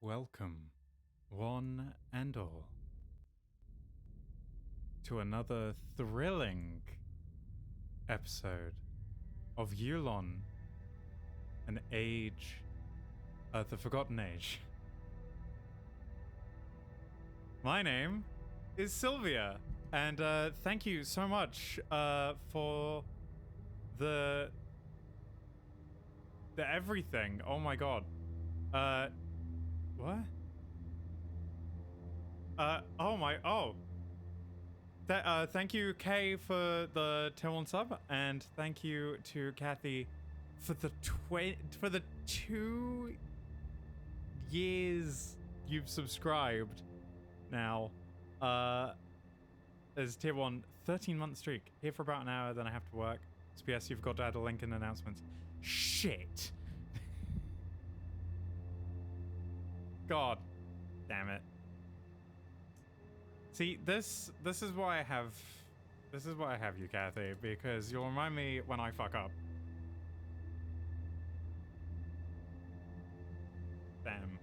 Welcome, one and all, to another thrilling episode of Yulon, an age, the Forgotten Age. My name is Sylvia, and thank you so much for the everything. Oh my god. What? Thank you, Kay, for the tier 1 sub, and thank you to Kathy for the 2 years you've subscribed now. As tier 1, 13-month streak. Here for about an hour, then I have to work. PS, you've got to add a link in announcements. Shit! God damn it. See, this is why I have you, Kathy, because you'll remind me when I fuck up. Damn.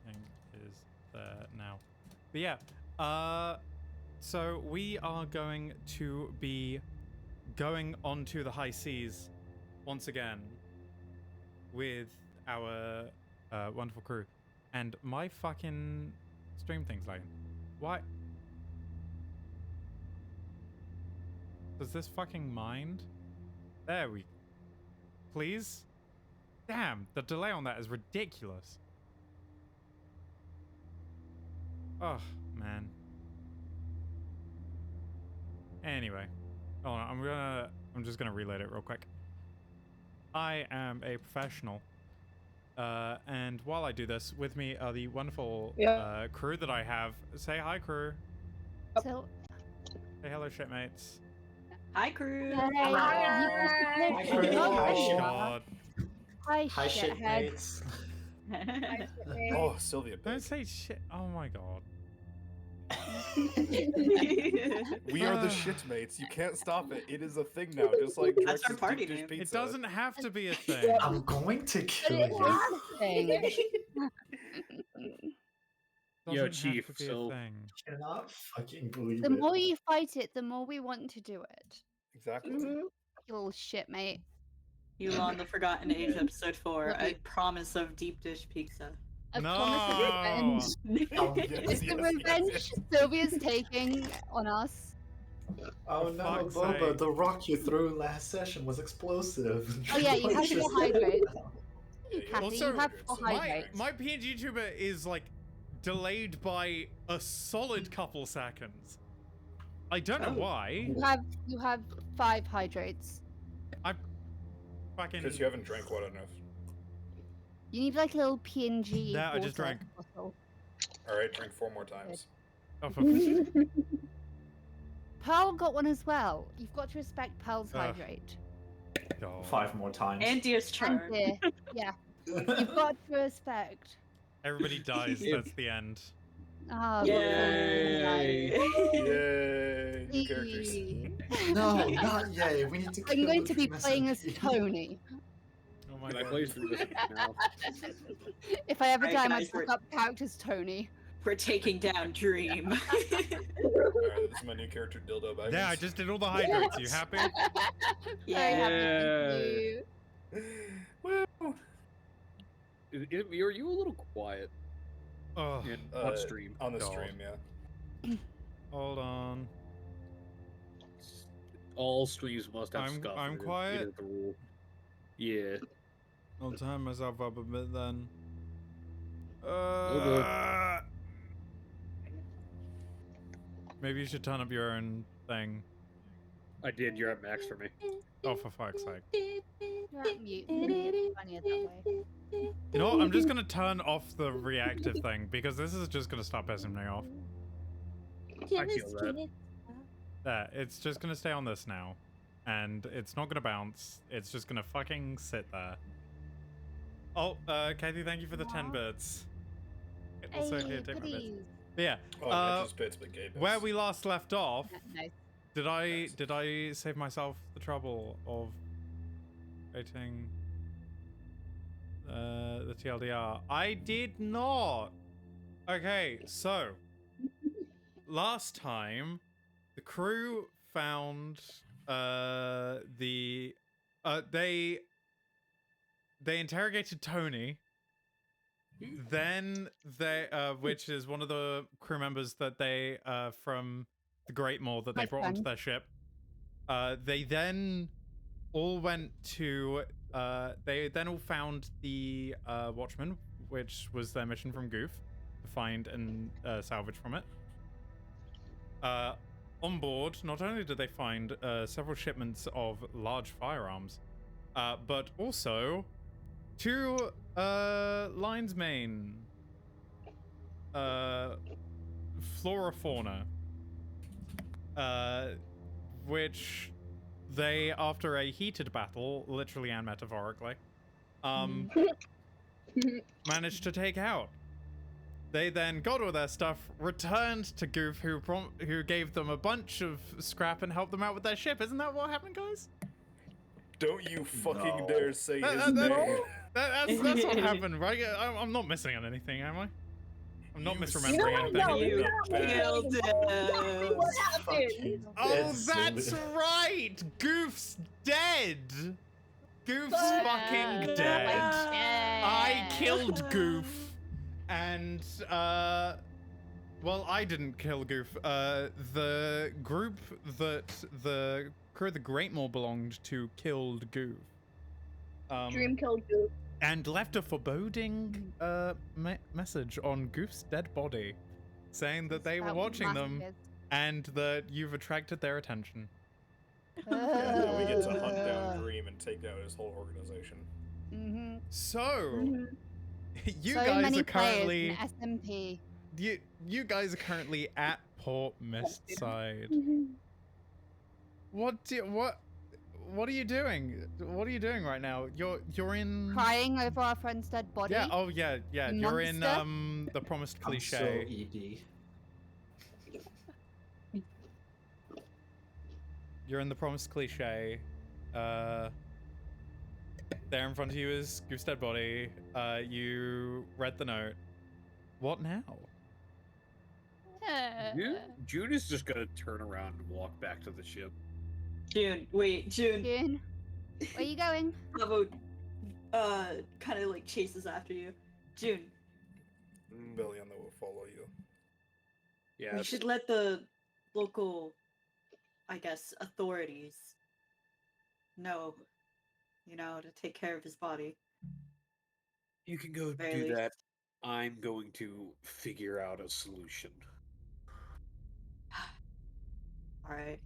Thing is there now. But yeah, so we are going to be going onto the high seas once again with our wonderful crew. And my fucking stream thing's lagging. Why? Does this fucking mind? There we... Please? Damn, the delay on that is ridiculous. Oh, man. Anyway. Hold on, I'm just gonna reload it real quick. I am a professional. And while I do this, with me are the wonderful crew that I have. Say hi, crew. So, say hello, shipmates. Hi, crew. Hi, crew. God. Hi, shipmates. Oh, Sylvia. Don't say shit. Oh my god. We are the shitmates. You can't stop it. It is a thing now. Just like that's our party name. It doesn't have to be a thing. I'm going to kill you. Yo, Chief, so I cannot fucking believe the it. more you fight it, the more we want to do it. Exactly. You little shit, mate. Yulon, the Forgotten Age, episode 4. A promise of deep dish pizza. A No! promise of revenge. Oh, yes, It's the yes, revenge yes. Sylvia's taking on us. Oh no, fuck's Boba, sake. the rock you threw last session was explosive. Oh yeah, you have to hydrate. Kathy, Also, you have to hydrate. my PNG tuber is like delayed by a solid couple seconds. I don't know why. You have 5 hydrates. I fucking. Because you haven't drank water enough. You need like a little PNG. Yeah, I just drank. bottle. Alright, drink 4 more times. Oh, for Pearl got one as well. You've got to respect Pearl's hydrate. God. 5 more times. And Dear's And Charm. dear, yeah. You've got to respect. Everybody dies. That's the end. Oh, Yay! Yay! New characters. No, not yay. We need to kill I'm going the to be playing as SMP. Tony. Oh my Can I god. play through this now? If I ever Right, die, my guys, we're- backup character's Tony. We're taking down Dream. Alright, this is my new character, Dildo Baggins. Yeah, I just did all the hydrates. You happy? Very happy, thank you. Woo! Are you a little quiet Oh, on stream? On the God. stream, yeah. hold on. All streams must have I'm scuffers. quiet? It is the rule. Yeah. I'll turn myself up a bit then. Maybe you should turn up your own thing. I did. You're at max for me. Oh, for fuck's sake. You're at mute. It's funnier that way. You know what? I'm just gonna turn off the reactive thing because this is just gonna stop pissing me off. I feel that. There, it's just gonna stay on this now. And it's not gonna bounce. It's just gonna fucking sit there. Oh, Kathy, thank you for the 10 bits. Also here, take my bits. goodies. But yeah, Oh, not just bits, but gay bits. where we last left off, Nice. did I save myself the trouble of waiting? the TLDR. I did not. Okay, so last time the crew found they interrogated Tony. Then they which is one of the crew members that they from the Great Moor that they My brought onto friend. their ship. They then all went to they then all found the Watchman, which was their mission from Goof, to find and salvage from it. On board, not only did they find several shipments of large firearms, but also 2 lion's mane, flora fauna, which they, after a heated battle, literally and metaphorically, managed to take out. They then got all their stuff, returned to Goof, who gave them a bunch of scrap and helped them out with their ship. Isn't that what happened, guys? Don't you fucking No. dare say That- his that- name. That's what happened, right? I'm not missing on anything, am I? I'm not You misremembering anything. No, you Killed exactly him. what happened. Oh, Dead that's soon. right! Goof's dead! Goof's But- fucking dead. I killed Goof. And, well, I didn't kill Goof. The group that the crew of the Greatmore belonged to killed Goof. Dream killed Goof. And left a foreboding message on Goof's dead body, saying that they were watching them and that you've attracted their attention. Yeah, now we get to hunt down Dream and take out his whole organization. Mm-hmm. So, you so guys many are currently players in SMP. you guys are currently at Port Mistside. What are you doing? What are you doing right now? You're in Crying over our friend's dead body. Yeah, oh yeah. You're in Monster? the Promised I'm so Cliche. ED. You're in the Promised Cliche. There in front of you is Goof's dead body. You read the note. What now? June is just gonna turn around and walk back to the ship. June, June, where are you going? Bravo, kind of like chases after you. June, Billion that will follow you. Yeah. we should let the local, I guess, authorities know, to take care of his body. You can go Very do least. that. I'm going to figure out a solution. Alright.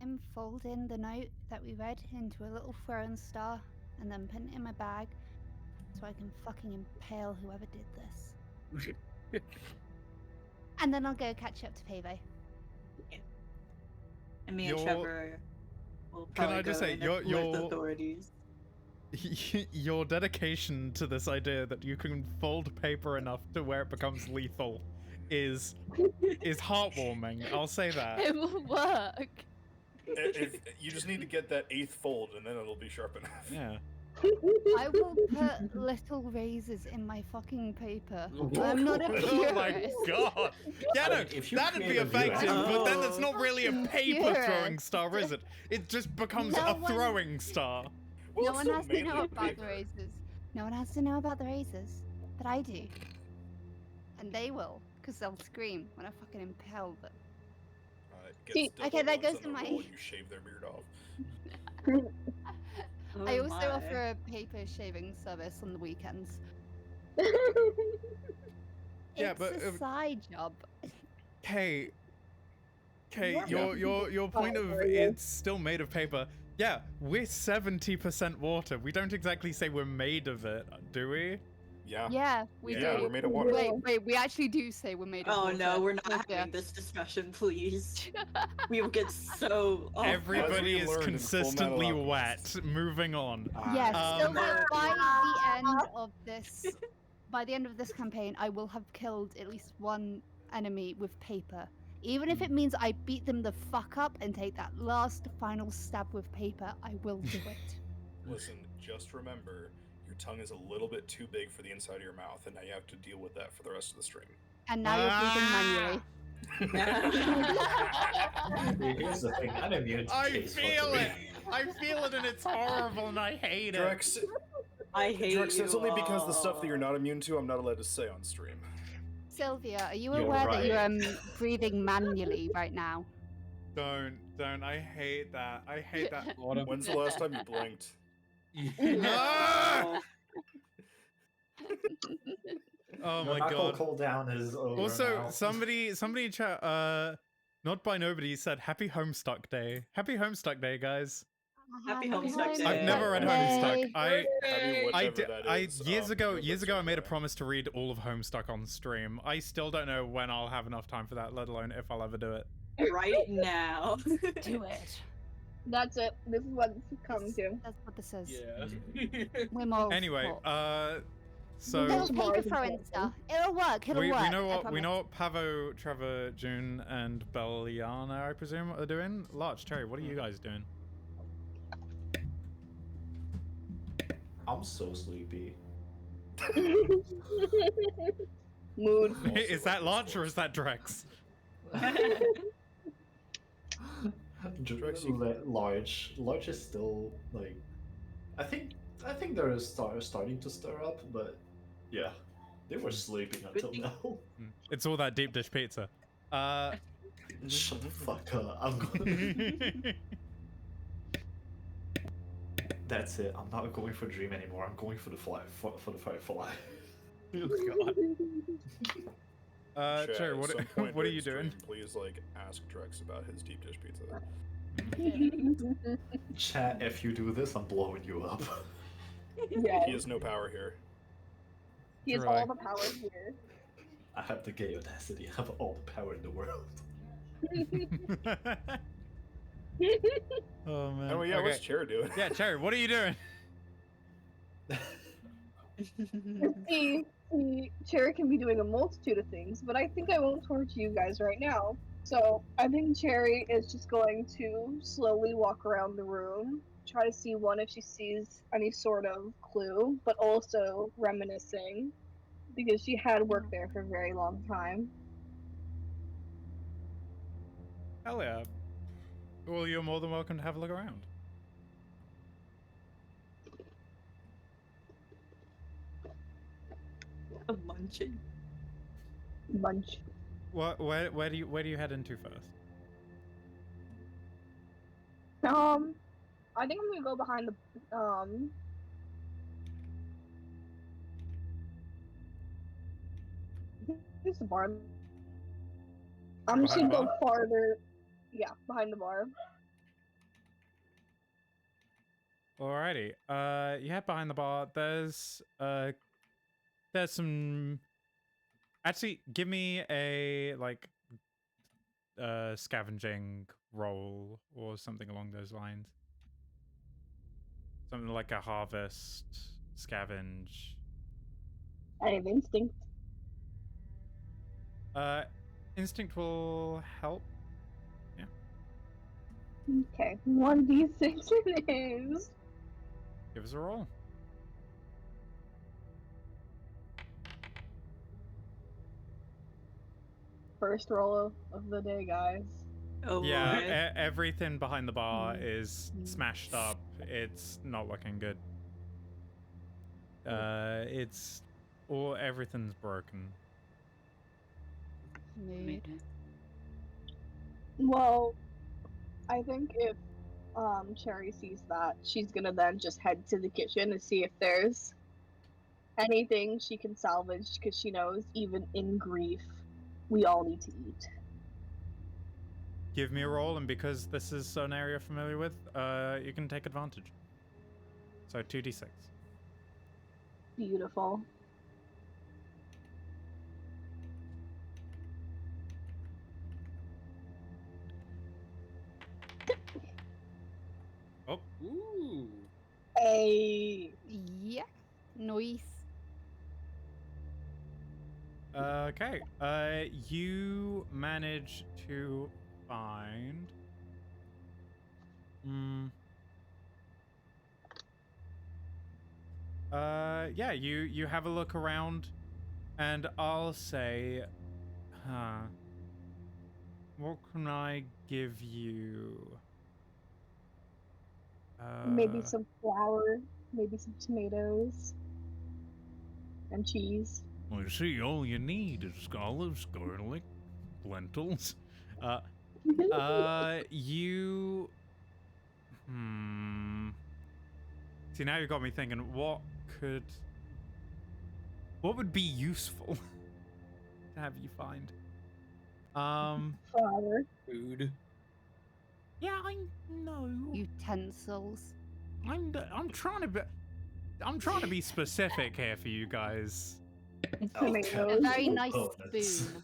I'm folding the note that we read into a little throwing star and then putting it in my bag so I can fucking impale whoever did this. And then I'll go catch up to Pave. And me and You're- Trevor will Can probably I just go say, and you're- alert you're- the authorities. Your dedication to this idea that you can fold paper enough to where it becomes lethal is heartwarming. I'll say that. It will work. If you just need to get that 8th fold, and then it'll be sharp enough. Yeah. I will put little razors in my fucking paper. I'm not a Oh my purist. god! Yeah, I no, mean, if you that'd be create a view effective, but then angle- it's not really a I'm paper purist. throwing star, is it? It just becomes No a one- throwing star. Well, No it's one still has to mainly know about paper. the razors. No one has to know about the razors, but I do. And they will, because they'll scream when I fucking impale them. Get See, still okay, the that ones goes on in the my- roll, You shave their beard off. I Oh also my. offer a paper shaving service on the weekends. Yeah, It's but, a side job. Okay, Yeah. your point of it's still made of paper. Yeah, we're 70% water. We don't exactly say we're made of it, do we? Yeah. Yeah, we Yeah, do. we're made of water. Wait, we actually do say we're made of Oh water. no, we're not Oh, dear. having this discussion, please. We will get so off. Everybody we is learned in Full consistently Metal wet. Alchemist. Moving on. Yes, so Um, by the end of this, by the end of this campaign, I will have killed at least one enemy with paper. Even if it means I beat them the fuck up and take that last final stab with paper, I will do it. Listen, just remember, Your tongue is a little bit too big for the inside of your mouth, and now you have to deal with that for the rest of the stream. And now you're breathing manually. Here's the thing, I'm immune to I case feel fuckery. it. I feel it, and it's horrible, and I hate it. Drex, I hate Drex, you. it's only because the stuff that you're not immune to, I'm not allowed to say on stream. Sylvia, are you You're aware that you're right. breathing manually right now? Don't. I hate that. I hate that. Autumn. When's the last time you blinked? Ah! Oh Your my knuckle god. cooldown is over Also, now. somebody in chat, not by nobody said Happy Homestuck Day. Happy Homestuck Day, guys. Happy Homestuck Day. I've never read Homestuck. Homestuck. Happy whatever that is. Years ago, I made a promise. promise to read all of Homestuck on stream. I still don't know when I'll have enough time for that, let alone if I'll ever do it. Right now. Do it. That's it. This is what it's come to. That's what this is. Yeah. We're more. Anyway, so Little paper throwing stuff. It'll work. It'll we work. know I what promise. Pavo, Trevor, June, and Belliana, I presume, are doing. Larch, Cherry, what are you guys doing? I'm so sleepy. Mood. Is that Larch or is that Drex? Large is still like, I think they're starting to stir up, but yeah, they were sleeping until thing. now. It's all that deep dish pizza. Shut the fuck up! I'm going. That's it. I'm not going for dream anymore. I'm going for the fly. For the firefly. Oh god. Chat, Cherry, at what some point are during you doing? stream, Please, ask Drex about his deep dish pizza. Chat, if you do this, I'm blowing you up. Yeah. He has no power here. He has Right. all the power here. I have the gay audacity. I have all the power in the world. Oh man. Oh yeah, Okay. what's Chair doing? Yeah, Cherry, what are you doing? See, Cherry can be doing a multitude of things, but I think I won't torture you guys right now. So I think Cherry is just going to slowly walk around the room, try to see if she sees any sort of clue, but also reminiscing because she had worked there for a very long time. Hell yeah. Well, you're more than welcome to have a look around. Munching. Bunch. Where do you head into first? I think I'm gonna go behind the Here's the bar. I'm just Behind gonna the go farther. Yeah, behind the bar. Alrighty. You head behind the bar. There's some. Actually, give me a scavenging roll or something along those lines. Something like a harvest, scavenge. I have instinct. Instinct will help. Okay, 1d6 it is. Give us a roll. First roll of the day, guys. Oh Yeah, boy. everything behind the bar is smashed up. It's not looking good. Everything's broken. Mood. Well, I think if Cherry sees that, she's gonna then just head to the kitchen and see if there's anything she can salvage, because she knows even in grief, we all need to eat. Give me a roll, and because this is an area you're familiar with, you can take advantage. So 2d6. Beautiful. Oh, Ooh. Hey. Yeah. Nice. okay. You manage to find. yeah, you have a look around, and I'll say, what can I give you? Maybe some flour, maybe some tomatoes, and cheese. Well, you see, all you need is olives, garlic, lentils. You. See, now you've got me thinking. What would be useful to have you find? Flour. Food. Yeah, I know. Utensils. I'm trying to be specific here for you guys. Tomatoes. A very nice Components. spoon.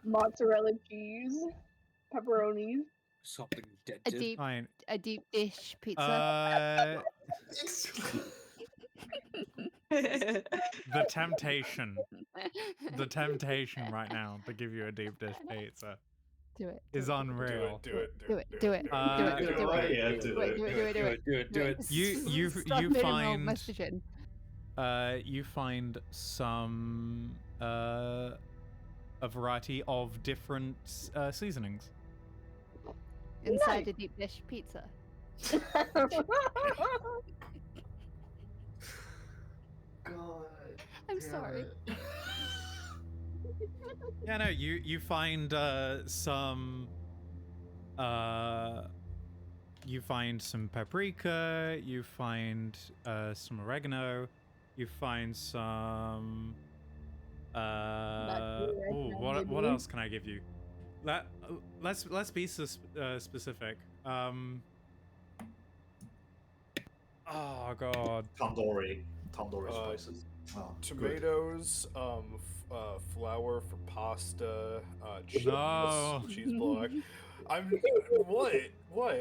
Mozzarella cheese. Pepperoni. Something A dented. deep, Fine. a deep dish pizza. The temptation right now to give you a deep dish pizza Do it. is do it. unreal. Do it. Do it. Do it. Uh, Do it. do Do it. it. Yeah, Do it. Do it. Do it. You Stop making roll find messaging. you find some a variety of different seasonings. Inside a deep dish pizza. God. I'm damn sorry. it. Yeah, no, you find some paprika, you find some oregano, you find some what else can I give you? Let's be specific. Oh god. Tandoori spices. Oh, good. Tomatoes, flour for pasta, cheese, No. cheese block. What?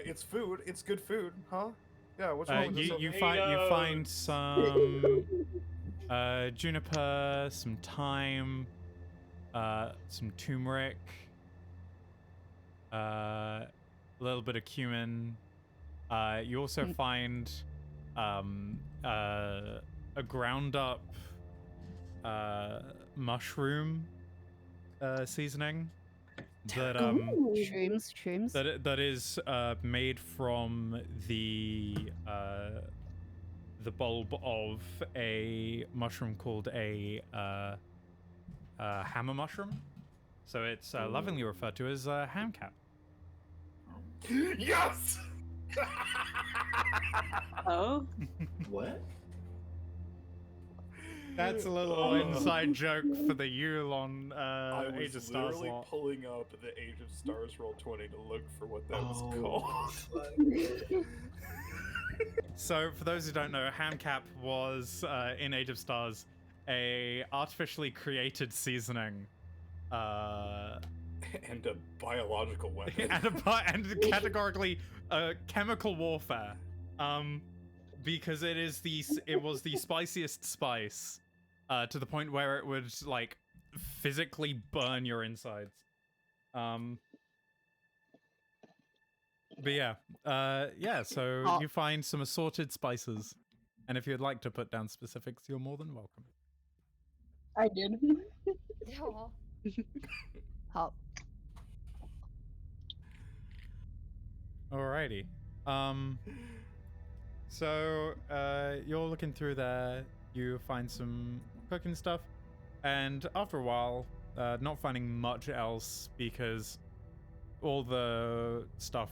It's food. It's good food, huh? Yeah. What's wrong with this? You find some juniper, some thyme, some turmeric, a little bit of cumin. You also find a ground up mushroom seasoning that Shrooms. that is made from the bulb of a mushroom called a hammer mushroom. So it's lovingly referred to as ham cap. Yes. Oh, What? That's a little inside joke for the Yulon I Age of was Stars literally lot. pulling up the Age of Stars Roll20 to look for what that was Oh. called. So, for those who don't know, ham cap was in Age of Stars a artificially created seasoning, And a biological weapon. and categorically chemical warfare, because it was the spiciest spice, to the point where it would like physically burn your insides. But yeah, so Oh. you find some assorted spices, and if you'd like to put down specifics, you're more than welcome. I did. Aw. Hop. Alrighty. So you're looking through there, you find some cooking stuff, and after a while, not finding much else because all the stuff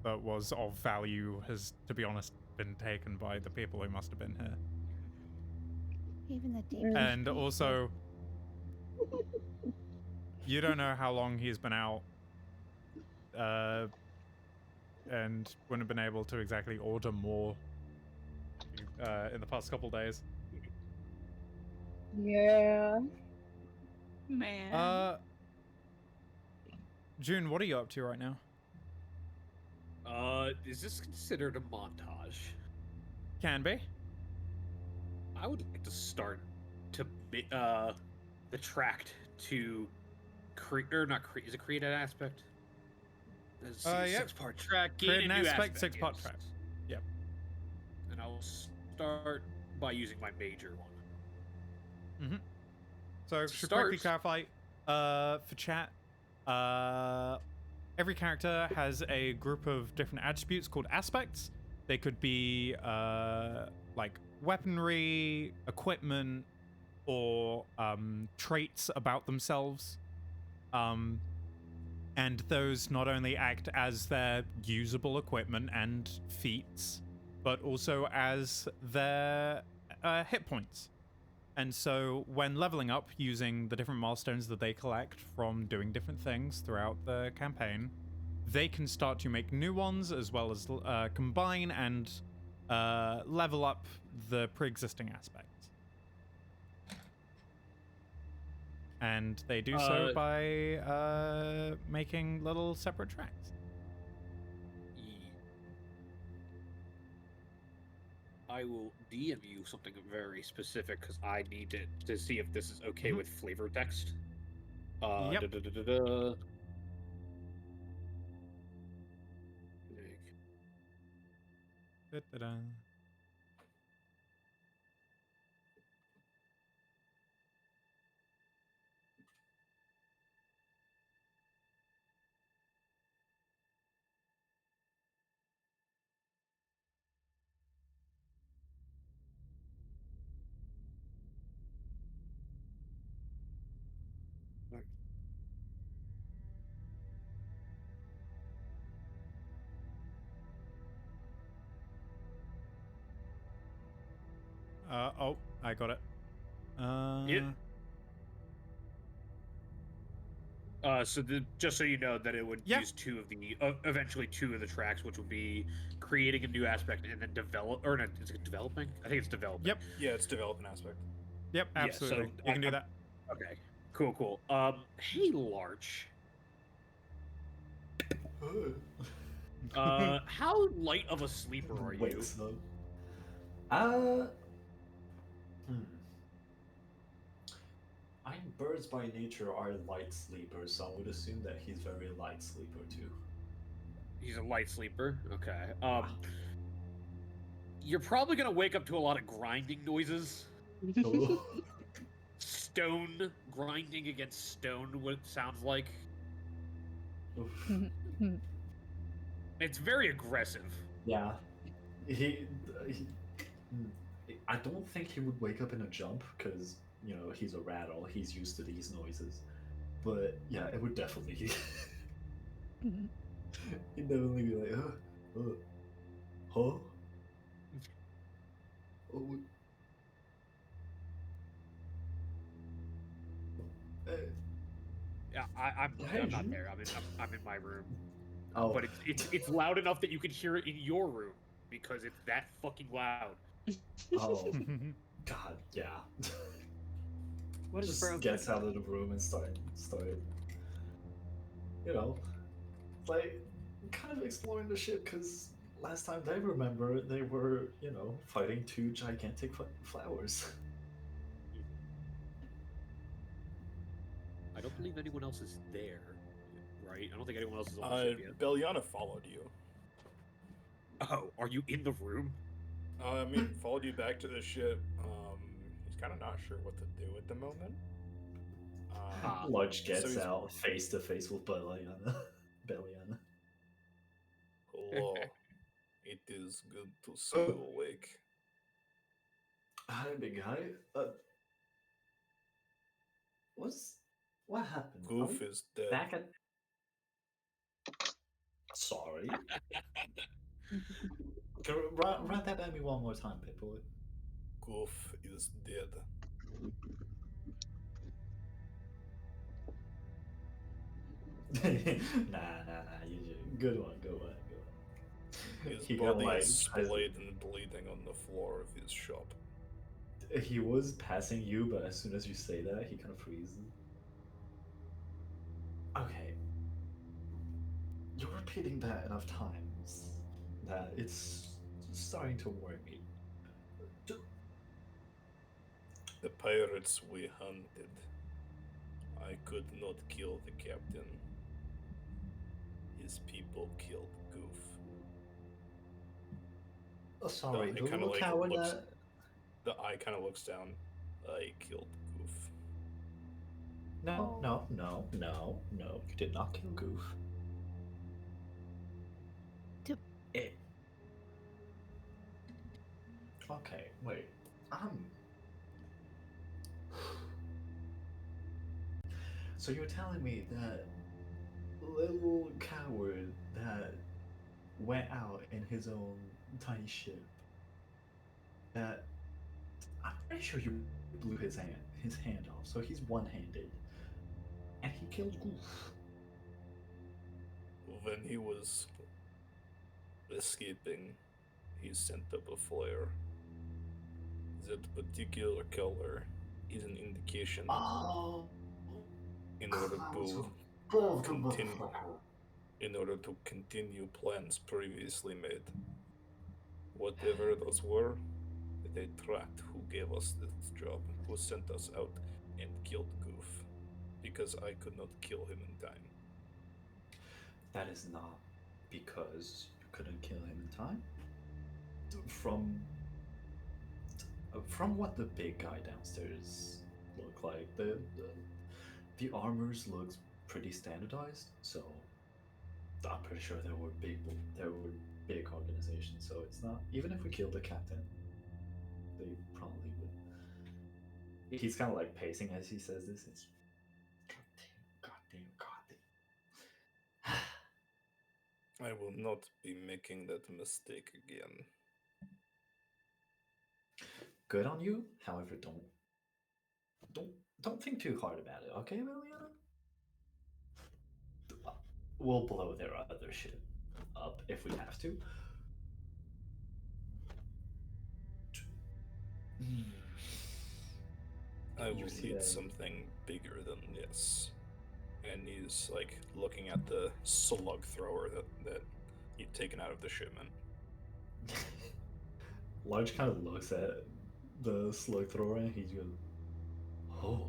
that was of value has, to be honest, been taken by the people who must have been here. Even the deep. And also, you don't know how long he's been out, and wouldn't have been able to exactly order more in the past couple days. Yeah. man. June, what are you up to right now? Is this considered a montage? Can be. I would like to start to the tract to create, or not create. Is it create an aspect? Yep. 6-part track. Create gain an a new aspect, 6-part yes. track. Yep. And I'll start by using my major one. So, To should quickly start- clarify, for chat, every character has a group of different attributes called aspects. They could be, like, weaponry, equipment, or traits about themselves. And those not only act as their usable equipment and feats, but also as their hit points. And so when leveling up using the different milestones that they collect from doing different things throughout the campaign, they can start to make new ones as well as combine and level up the pre-existing aspects. And they do so by making little separate tracks. I will DM you something very specific because I need to see if this is okay with flavor text. Yep. Da-da-da-da-da. Da-da-da. Oh, I got it. Yeah. So just so you know that it would use two of the eventually two of the tracks, which would be creating a new aspect and then develop, or not, is it developing? I think it's developing. Yep. Yeah, it's developing aspect. Yep, Yeah, absolutely. so You can do that. Okay, cool. Hey, Larch. How light of a sleeper are you? Wakes up. Birds by nature are light sleepers, so I would assume that he's very light sleeper too. He's a light sleeper. Okay. You're probably gonna wake up to a lot of grinding noises. Oh. Stone grinding against stone. What it sounds like. It's very aggressive. Yeah. He I don't think he would wake up in a jump because, you know, he's a rattle. He's used to these noises. But yeah, it would definitely. He'd definitely be like, huh? Oh. Yeah, I'm not there. I'm in my room. Oh. But it's loud enough that you can hear it in your room because it's that fucking loud. Oh. God, yeah. What is Just broken? gets out of the room and started, you know, like, kind of exploring the ship, because last time they remember, they were, you know, fighting two gigantic flowers. I don't believe anyone else is there, right? I don't think anyone else is on the ship yet. Beliana followed you. Oh, are you in the room? I mean, followed you back to the ship. He's kind of not sure what to do at the moment. Lodge gets so out face to face with Beliana. Hello. It is good to see you awake. Hi, big guy. What happened? Goof is dead. Back at. Sorry. Can you run that by me one more time, Pitbull? Goof is dead. Nah. Good one. His He body got, is splayed and bleeding on the floor of his shop. He was passing you, but as soon as you say that, he kind of freezes. Okay. You're repeating that enough times that it's starting to worry me. The pirates we hunted. I could not kill the captain. His people killed Goof. Oh, sorry, The the eye kinda, little like, coward looks- that... The eye kind of looks down. I killed Goof. No, no, no, no, no. You did not kill Goof. It... Okay, wait. So you're telling me that little coward that went out in his own tiny ship, that I'm pretty sure you blew his hand off, so he's one-handed, and he killed Goof. When he was escaping, he sent up a flare. That particular color is an indication Oh, in order to continue. In order to continue plans previously made. Whatever those were, they tracked who gave us this job, who sent us out and killed Goof, because I could not kill him in time. That is not because you couldn't kill him in time. From what the big guy downstairs looked like, the armors looks pretty standardized. So I'm pretty sure there were big organizations. So it's not, even if we killed the captain, they probably would. He's kind of like pacing as he says this. It's goddamn. I will not be making that mistake again. Good on you. However, don't think too hard about it, okay, Liliana? We'll blow their other shit up if we have to. I You will see need that? something bigger than this. And he's like looking at the slug thrower that you've taken out of the shipment. Large kind of looks at the slug thrower and he goes, "Oh,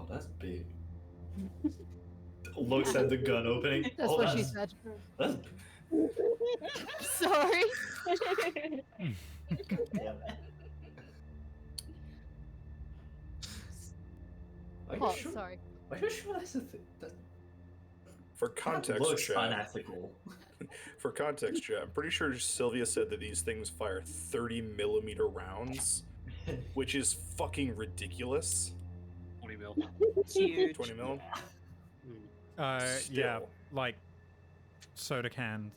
that's big." Looks at the gun opening. That's "Oh, what she said. That's Sorry. damn. Are you Oh, sure? sorry. Are you sure that's a thing? For That context, looks chat. unethical. For context, chat, I'm pretty sure Sylvia said that these things fire 30mm rounds, which is fucking ridiculous. 20 mil. It's huge. 20 mil? Yeah, Still. like soda cans.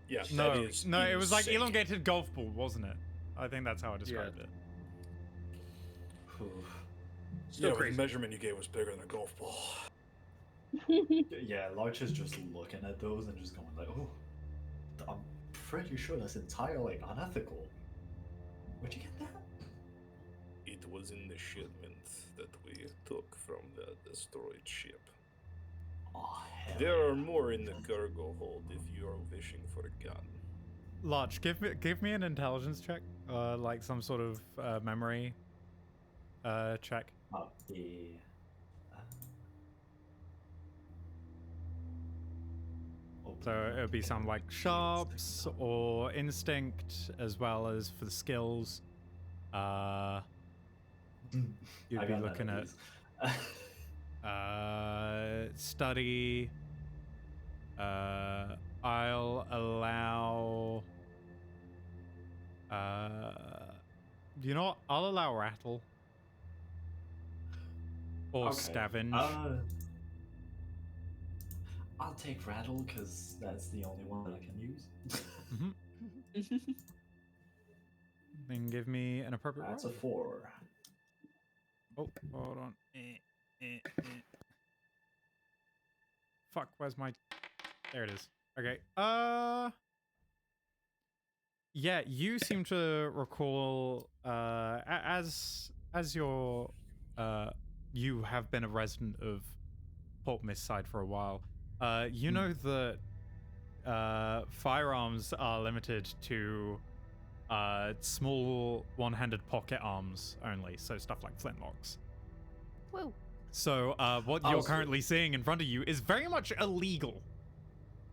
Yeah, No, that is no, it was like insane. elongated golf ball, wasn't it? I think that's how I described it. Still Yeah, crazy. the measurement you gave was bigger than a golf ball. Yeah, Larch is just looking at those and just going like, "Oh, I'm pretty sure that's entirely unethical." Where'd you get that? It was in the shipment that we took from the destroyed ship. Oh, hell. There are more in the cargo hold if you are wishing for a gun. Larch, give me an intelligence check, like some sort of memory check. Oh, yeah. So it would be some like sharps or instinct, as well as for the skills. You'd I be got none looking of at these. study. I'll allow. You know what? I'll allow rattle. Or Okay, scavenge. I'll take rattle because that's the only one that I can use. Mhm. Then give me an appropriate That's a roll. 4. Oh, hold on. Fuck, where's my... There it is. Okay. Yeah, you seem to recall, as your, you have been a resident of Port Mist Side for a while, you know that, firearms are limited to, small one-handed pocket arms only, so stuff like flintlocks. Whoa. So, what Oh, you're so- currently seeing in front of you is very much illegal.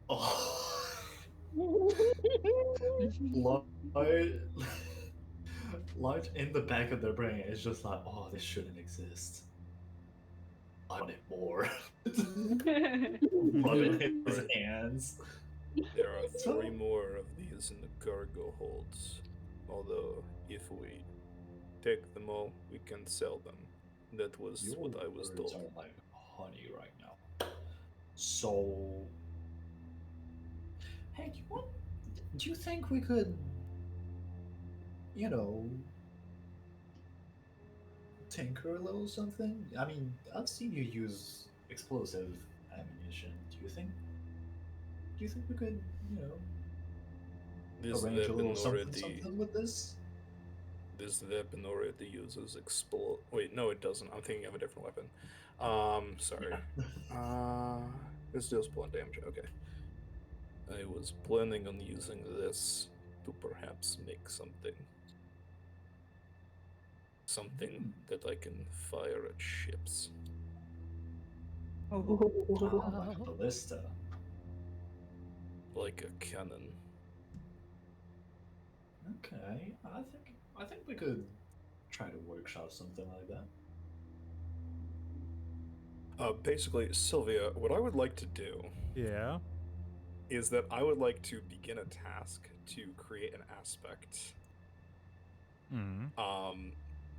Oh. Large in the back of their brain is just like, oh, this shouldn't exist. I want it more. Rubbing his Right. hands. There are 3 more of these in the cargo holds. Although, if we take them all, we can sell them. That was Your what I was words told. are like honey right now. So, hey, do you think we could, you know, tinker a little something? I mean, I've seen you use explosive ammunition. Do you think we could, you know, This arrange a weapon little something, already. something with this? This weapon already uses Wait, no, it doesn't. I'm thinking of a different weapon. Sorry. This deals blunt damage. Okay. I was planning on using this to perhaps make something that I can fire at ships. Oh, like a ballista. Like a cannon. Okay, I think we could try to workshop something like that. Basically, Sylvia, what I would like to do Yeah. is that I would like to begin a task to create an aspect. Mm.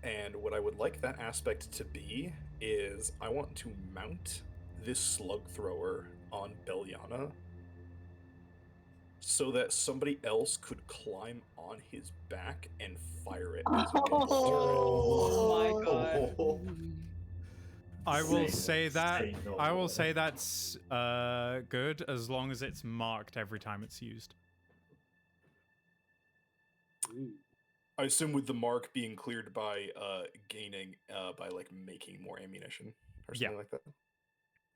And what I would like that aspect to be is I want to mount this slug thrower on Beliana so that somebody else could climb on his back and fire it as a Oh my god. I will Say no I will more. say that's good as long as it's marked every time it's used. I assume with the mark being cleared by gaining by like making more ammunition or something Yeah. like that.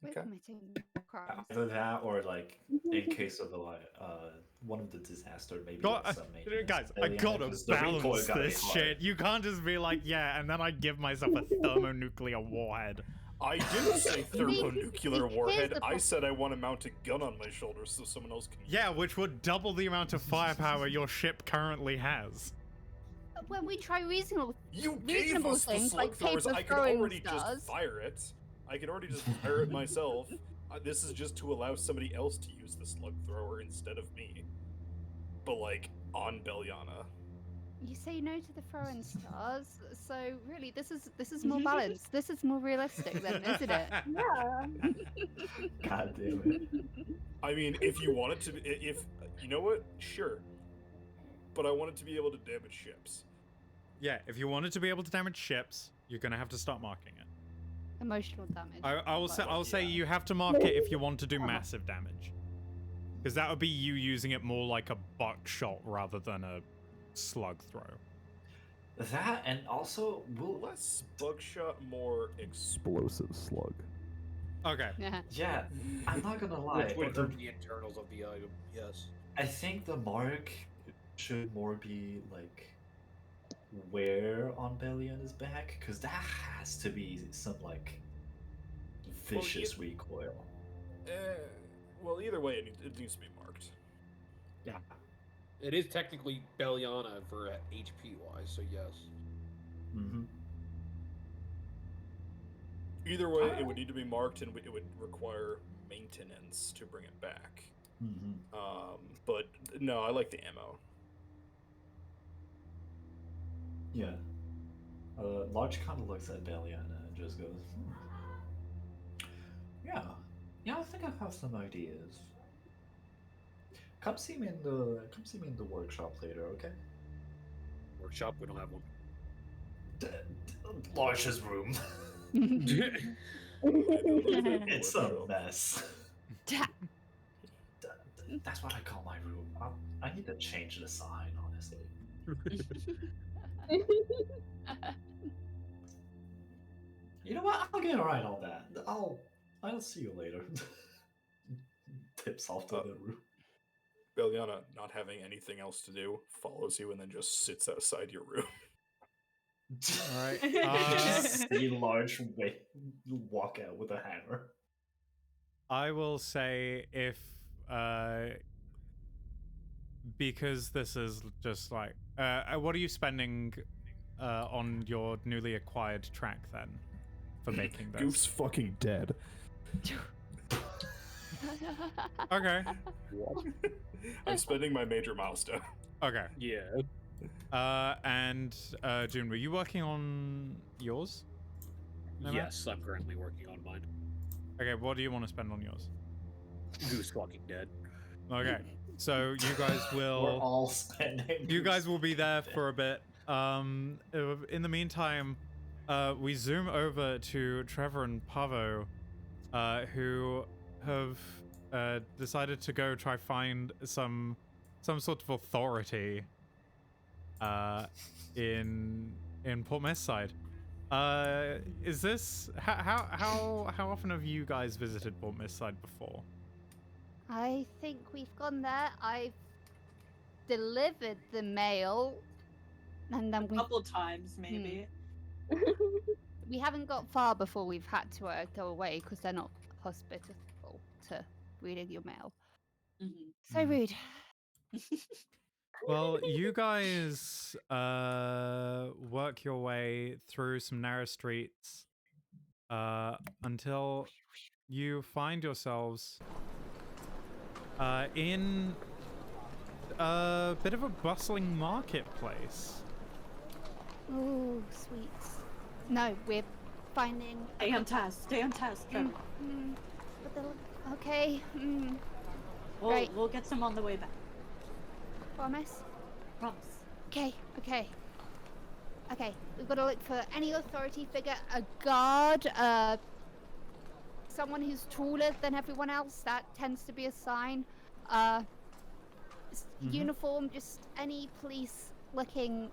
We're Okay. committing crimes. Either that or like in case of one of the disaster, maybe God, like some maintenance guys, I failure, gotta because the recoil balance gotta be this hard. shit. You can't just be like, yeah, and then I give myself a thermonuclear warhead. I didn't say thermonuclear Here's warhead. the I pro- said I want to mount a gun on my shoulder so someone else can. Yeah, which would double the amount of firepower your ship currently has. When we try reasonable You gave reasonable us the things slug like throwers. paper I could throwing already stars. just fire it. I could already just fire it myself. This is just to allow somebody else to use the slug thrower instead of me. But like on Beliana. You say no to the throwing stars, so really this is more balanced. This is more realistic then, isn't it? Yeah. God damn it. I mean, if you want it to be, if you know what, sure. But I want it to be able to damage ships. Yeah, if you wanted to be able to damage ships, you're gonna have to start marking it. Emotional damage. I'll say Yeah. you have to mark it if you want to do massive damage, because that would be you using it more like a buckshot rather than a slug throw. That and also Less buckshot, more Explosive slug. Okay. yeah, I'm not gonna lie. Which would the- hurt the internals of the item. Yes. I think the mark should more be like where on Beliana's back, because that has to be some like vicious recoil. Well, either way, it needs to be marked. Yeah. It is technically Beliana for HP wise, so yes. Mm-hmm. Either way, it would need to be marked, and it would require maintenance to bring it back. Mm-hmm. But no, I like the ammo. Yeah. Large kind of looks at Beliana and just goes, Yeah, I think I have some ideas. Come see me in the workshop later, okay? Workshop, we don't have one. Large's room. It's a mess. That's what I call my room. I need to change the sign, honestly. You know what? I'll get right on that. I'll see you later. Tips off to the room. Beliana, not having anything else to do, follows you and then just sits outside your room. All right. Just see Large walk out with a hammer. I will say if because this is just like, what are you spending on your newly acquired track then for making this? Goof's fucking dead. Okay. I'm spending my major milestone. Okay. Yeah. And June, were you working on yours? No, Matt? Yes, I'm currently working on mine. Okay, what do you want to spend on yours? Who's fucking dead? Okay, so you guys will. We're all spending. You guys will be there for a bit. In the meantime, we zoom over to Trevor and Pavo, who have decided to go try find some sort of authority in Port Mestside. Is this how often have you guys visited Port Mestside before? I think we've gone there. I've delivered the mail, and then A couple times, maybe. we haven't got far before we've had to go away because they're not hospitable to reading your mail. So rude. Well, you guys work your way through some narrow streets until you find yourselves in a bit of a bustling marketplace. Oh, sweets. No, we're finding. Stay on task, Trevor. Okay. Right. We'll get some on the way back. Promise? Promise. Okay. We've got to look for any authority figure, a guard, someone who's taller than everyone else. That tends to be a sign. Uniform, just any police-looking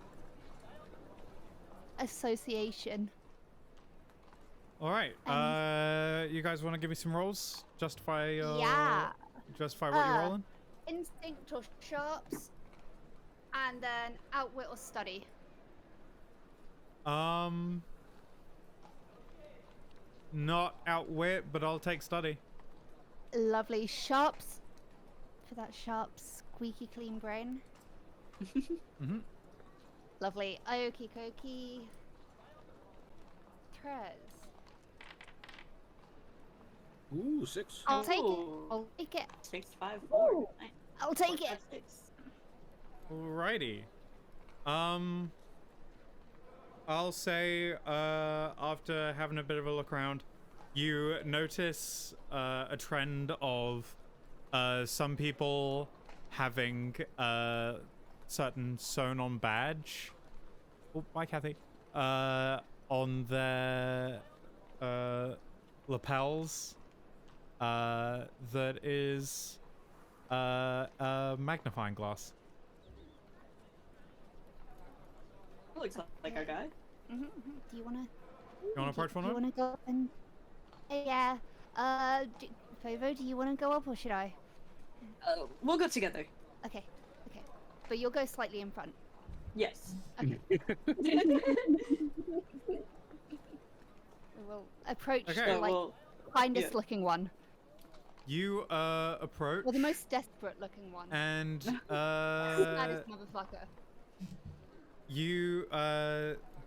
association. All right. You guys want to give me some rolls? Justify what you're rolling. Instinct or sharps, and then outwit or study. Not outwit, but I'll take study. Lovely. Sharps for that sharp, squeaky clean brain. Lovely. Okie dokie. Trez. Ooh, 6. I'll take it. 6, 5, 4. Ooh. Nice. I'll take 4, it. 5, 6. Alrighty. I'll say, after having a bit of a look around, you notice a trend of some people having a certain sewn-on badge. Oh, bye, Kathy. On their lapels. That is a magnifying glass. Looks like our guy. Do you wanna? You wanna approach one Do of you them? wanna go up and? Yeah. Favo, do you wanna go up or should I? We'll go together. Okay. But you'll go slightly in front. Yes. Okay. We'll approach Okay. the kindest looking one, You approach. or the most desperate looking one. And Saddest motherfucker. you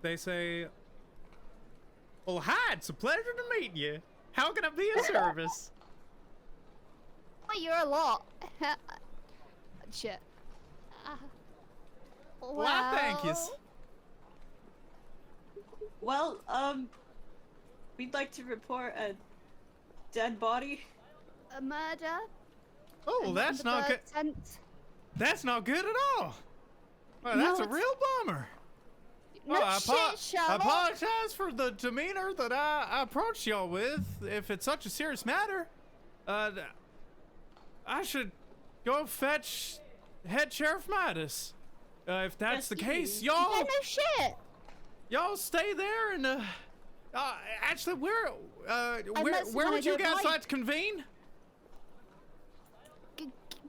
they say, well, hi, it's a pleasure to meet you. How can I be of service? Oh, you're a lot. Shit. Well, I thank you. Well, we'd like to report a dead body. A murder. Oh, and that's not good. Tent. That's not good at all. Well, No, that's a it's- real bummer. No Well, I shit, Sherlock. apologize for the demeanor that I approached y'all with. If it's such a serious matter, I should go fetch head sheriff Midas. If that's Yes, the you case, do. y'all Yeah, no shit. y'all stay there and actually, where Unless you where wanna would you go guys right. like to convene?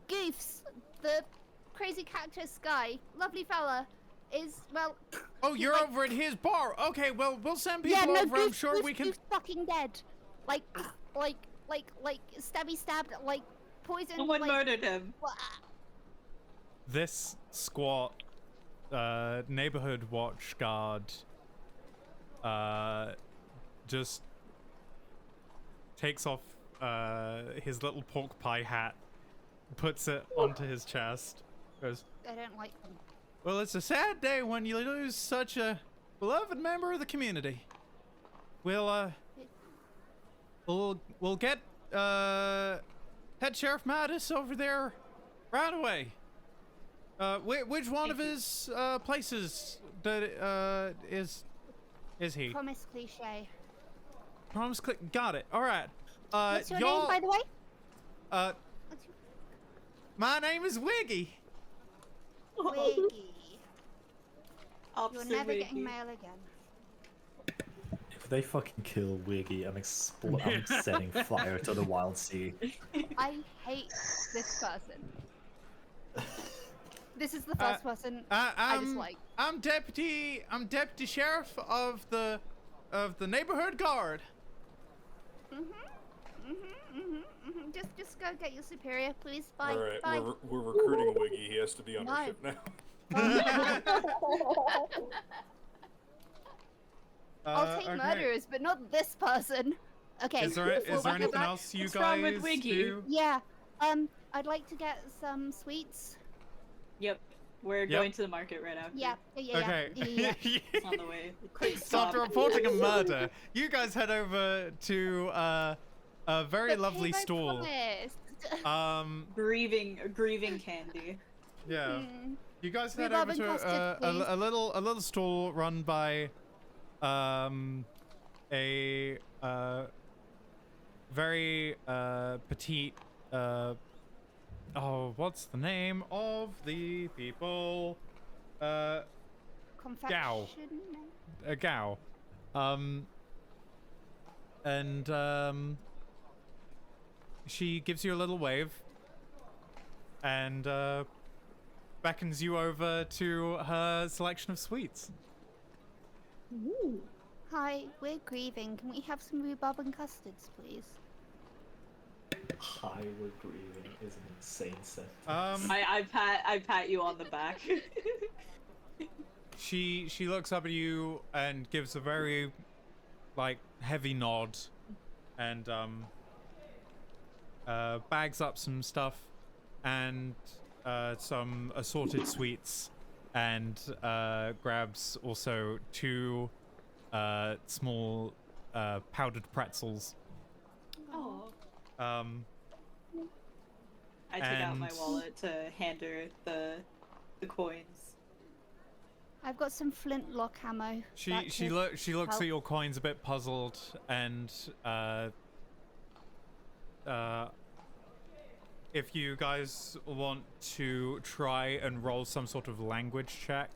Goofs, the crazy cactus guy, lovely fella, is well. Oh, you're like- over at his bar. Okay, well, we'll send people Yeah, no, over. I'm Goof, sure Goof, we can. Goof's fucking dead. Like stabby stabbed, like poisoned. Someone like, murdered him. Well, this squat neighborhood watch guard just takes off his little pork pie hat, puts it onto his chest, goes, I don't like them. well, it's a sad day when you lose such a beloved member of the community. We'll get Head Sheriff Mattis over there right away. Which one of his places that is he? Promise cliche. Promise got it. All right. What's your name, by the way? Uh, What's your my name is Wiggy. Wiggy? You're Officer never Wiggy. getting mail again. If they fucking kill Wiggy, I'm setting fire to the Wildsea. I hate this person. This is the first person I dislike. I'm deputy sheriff of the neighborhood guard. Just go get your superior, please. Bye. All right, Bye. we're recruiting Wiggy. He has to be on our No. ship now. I'll take okay. murderers, but not this person. Okay. Is there anything else you What's guys wrong with Wiggy? do? Yeah. I'd like to get some sweets. Yep. We're going to the market right after. Yeah. Okay. Yeah. It's on the way. Quick So stop. after reporting a murder, you guys head over to a very The lovely payment stall. promised. Grieving candy. Yeah. Hmm. You guys head Rhubarb over and to custard, please. a little stall run by a very petite what's the name of the people? Confection. A gal. And she gives you a little wave and beckons you over to her selection of sweets. Ooh. Hi, we're grieving. Can we have some rhubarb and custards, please? High with grieving is an insane set. I pat you on the back. She looks up at you and gives a very heavy nod and bags up some stuff and some assorted sweets and grabs also 2 small powdered pretzels. Oh. I I take out my And- wallet to hand her the coins. I've got some flintlock ammo. She That she could looks help. at your coins a bit puzzled and if you guys want to try and roll some sort of language check,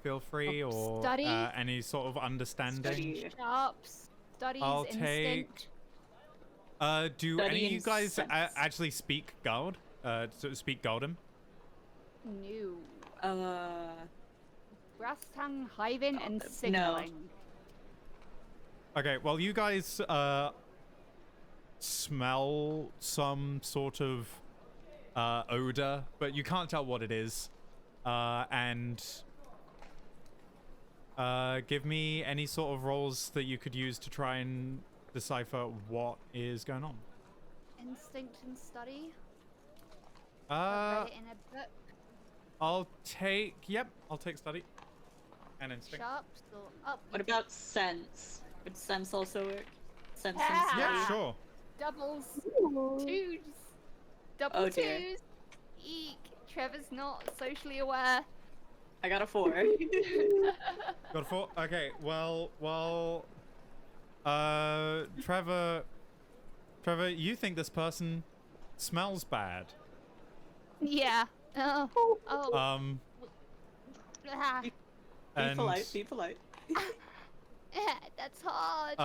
feel free, or Study? any sort of understanding. Study. Sharps. Studies. I'll instinct. take. Do Study any of you and guys sense. actually speak Gald? Speak Golden? No. Brass tongue, hiving, and no. signaling. Okay, well, you guys smell some sort of odor, but you can't tell what it is. And give me any sort of rolls that you could use to try and decipher what is going on. Instinct and study. I've read it in a book. I'll take study and instinct. Sharps or up. What about sense? Would sense also work? Sense and Ah! study? Yeah, sure. Doubles. Ooh. Twos. Double Oh, dear. twos. Eek. Trevor's not socially aware. I got a 4. Got a 4? Okay, well, Trevor, you think this person smells bad. Yeah. Oh. Ah, Be and, polite, be polite. That's hard.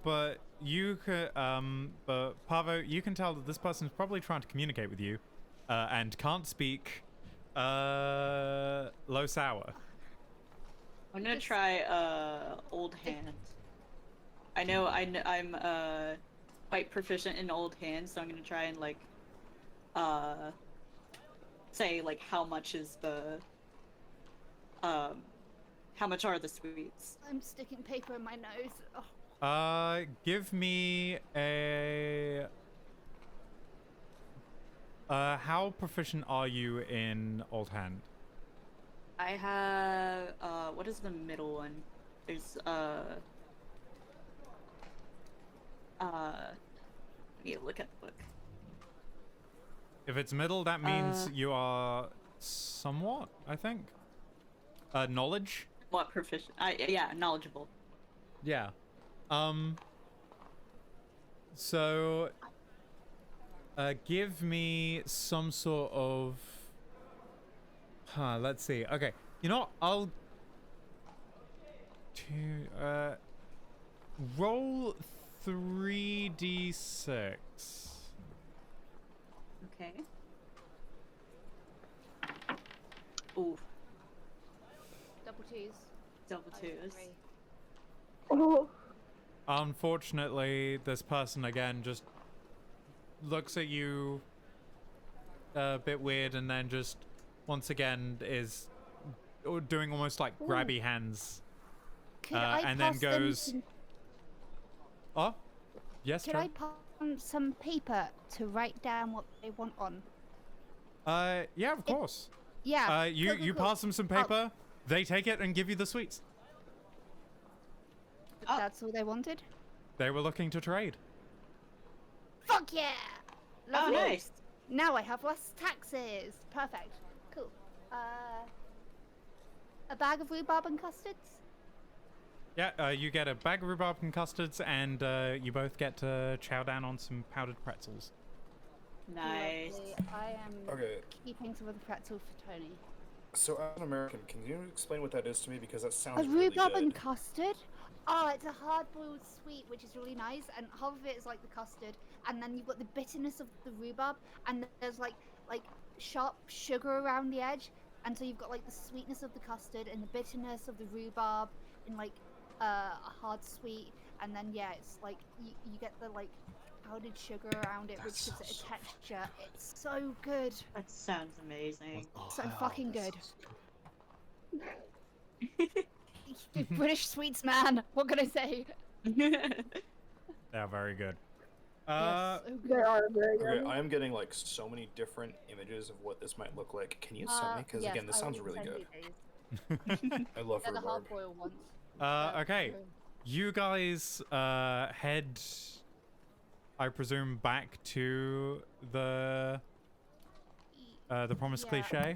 but you could, but Pavo, you can tell that this person's probably trying to communicate with you, and can't speak, low sour. I'm gonna Just- try old hand. I know I'm quite proficient in old hand, so I'm gonna try and say like how much is the how much are the sweets? I'm sticking paper in my nose. Oh. Give me a. How proficient are you in Old Hand? I have what is the middle one? There's I need to look at the book. If it's middle, that means you are somewhat, I think. Knowledge? What proficient? Yeah, knowledgeable. Yeah. So, give me some sort of. Let's see. Okay, you know what? I'll. Roll 3d6. Okay. Ooh, Double twos. double I got twos. 3. Oh, Unfortunately, this person again just looks at you a bit weird and then just once again is doing almost like grabby hands. Could I and then pass them goes. some- Oh, yes, Could Trevor? I pass them some paper to write down what they want on? Yeah, of course. Yeah. You cool. pass them some paper. They take it and give you the sweets. Oh. That's all they wanted? They were looking to trade. Fuck yeah! Oh, Lovely. nice. Now I have less taxes. Perfect. Cool. A bag of rhubarb and custards? Yeah, you get a bag of rhubarb and custards, and you both get to chow down on some powdered pretzels. Nice. Lovely. I am Okay, keeping some of the pretzel for Tony. so as an American, can you explain what that is to me? Because that sounds A really rhubarb good. and custard? Oh, it's a hard-boiled sweet, which is really nice, and half of it is like the custard, and then you've got the bitterness of the rhubarb, and there's like sharp sugar around the edge, and so you've got like the sweetness of the custard and the bitterness of the rhubarb, and like a hard sweet, and then yeah, it's like you get the like powdered sugar around it, That which gives it sounds a so texture. It's so good. That sounds amazing. So fucking that good. sounds good. British sweets, man. What can I say? Yeah, very good. Yes, so they good. are very Okay, good. I am getting like so many different images of what this might look like. Can you send me? Because Yes, again, this I sounds will really send good. you these. I love They're the rhubarb. hard-boiled ones. Okay. You guys head, I presume, back to the promised Yeah. cliche.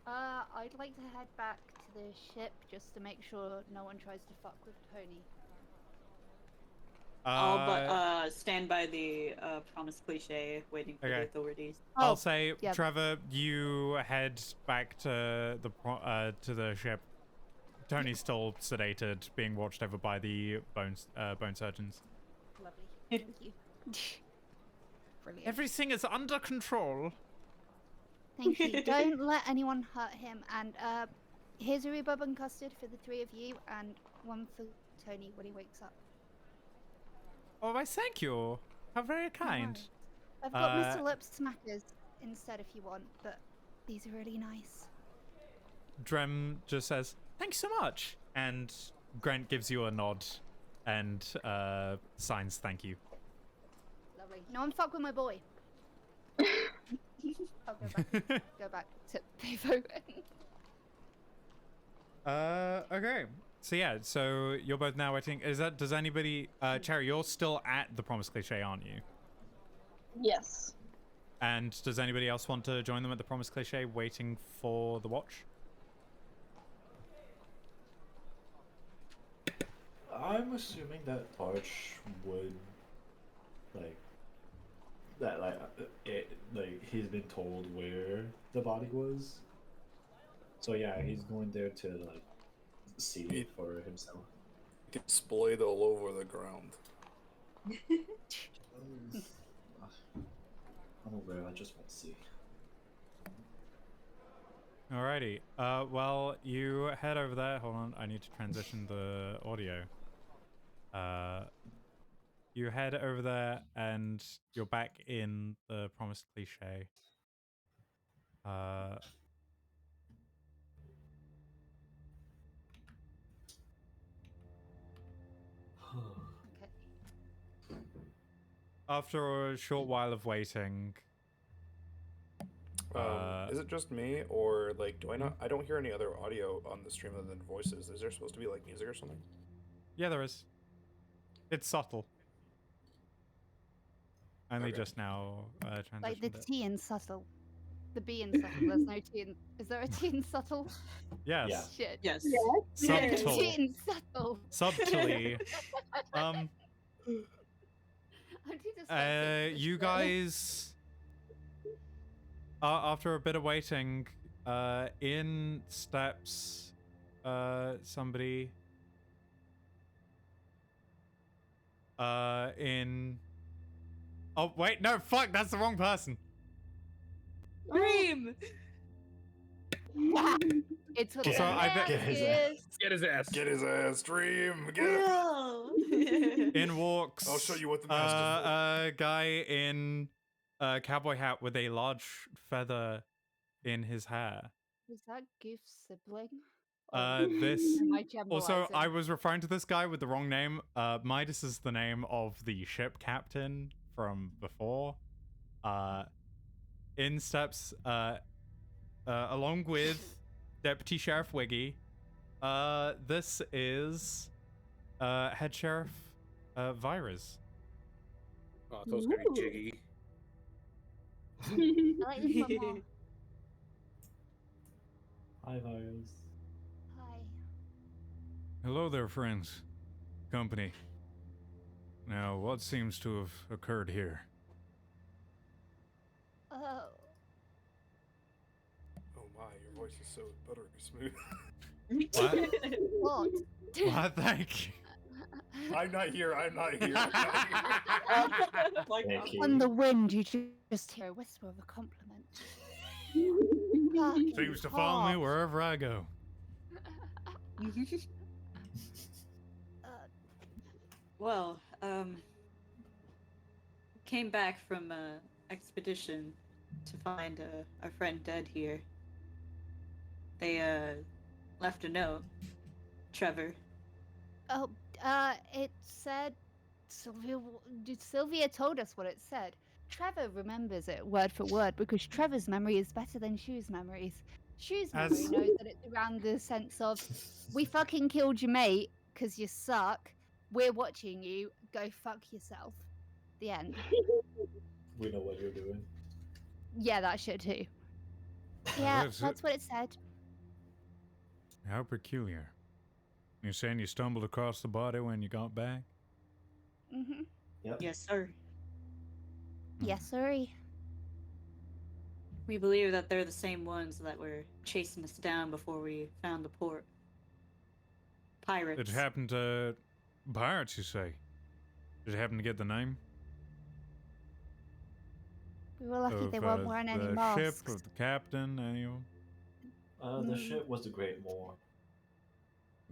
I'd like to head back to the ship just to make sure no one tries to fuck with Tony. But stand by the promised cliche, waiting for the Okay. authorities. I'll say, yeah. Trevor, you head back to the ship. Tony's still sedated, being watched over by the bone surgeons. Lovely. Thank you. Brilliant. Everything is under control. Thank you. Don't let anyone hurt him. And here's a rhubarb and custard for the 3 of you, and one for Tony when he wakes up. Oh, why, thank you. How very kind. worries. I've got Mr. Uh, Lip Smackers instead if you want, but these are really nice. Drem just says, "Thanks so much," and Grant gives you a nod and signs thank you. Lovely. No one fuck with my boy. I'll go back to Pavo. Okay. So yeah, so you're both now waiting. Does anybody, Cherry, you're still at the promised cliche, aren't you? Yes. And does anybody else want to join them at the promised cliche waiting for the watch? I'm assuming that Arch would, like he's been told where the body was. So yeah, he's going there to like see it for himself. It's splayed all over the ground. I'm aware, I just won't see. Alrighty. Well, you head over there. Hold on, I need to transition the audio. You head over there, and you're back in the promised cliche. Okay. After a short while of waiting, Is it just me, or like, do I not? I don't hear any other audio on the stream other than voices. Is there supposed to be like music or something? yeah, there is. It's subtle. Only Okay. just now transitioned Like the it. T in subtle. The B in subtle. There's no T in. Is there a T in subtle? Yes. Yeah. Shit. Yes. Subtle. T in subtle. Subtly. I'm too dyslexic for You shit. guys, after a bit of waiting, in steps somebody. In. Oh wait, no, fuck, that's the wrong person. Dream. It's what Get So the I bet- neck Get his is. Get his ass. Get his ass, Dream. Get it. Girl. In walks. I'll show you what the master's for. a guy in a cowboy hat with a large feather in his hair. Was that Goof's sibling? This. Am I Also, I generalizing? was referring to this guy with the wrong name. Midas is the name of the ship captain from before. In steps, along with Deputy Sheriff Wiggy, this is Head Sheriff Virus. Oh, I thought it was gonna be Jiggy. I like this one more. Hi, Virus. Hi. Hello there, friends. Company. Now, what seems to have occurred here? Oh. Oh my, your voice is so buttery smooth. What? Well, thank you. I'm not here. I'm not here. Like, Thank you. On the wind, you just hear a whisper of a compliment. Fucking Seems to follow me hot. wherever I go. Well, came back from expedition to find our friend dead here. They left a note. Trevor. Oh, it said Sylvia told us what it said. Trevor remembers it word for word because Trevor's memory is better than Shu's memories. Shu's memory As- knows that it's around the sense of, we fucking killed your mate because you suck. We're watching you. Go fuck yourself. The end. We know what you're doing. Yeah, that shit too. Well, Yeah, that's it. that's what it said. How peculiar. You're saying you stumbled across the body when you got back? Mm-hmm. Yep. Yes, sir. Yes, sorry. We believe that they're the same ones that were chasing us down before we found the port. Pirates. It happened to pirates, you say? Did it happen to get the name? We were lucky they of, weren't wearing any the masks. ship, of the captain, anyone? The ship was the Great Moor.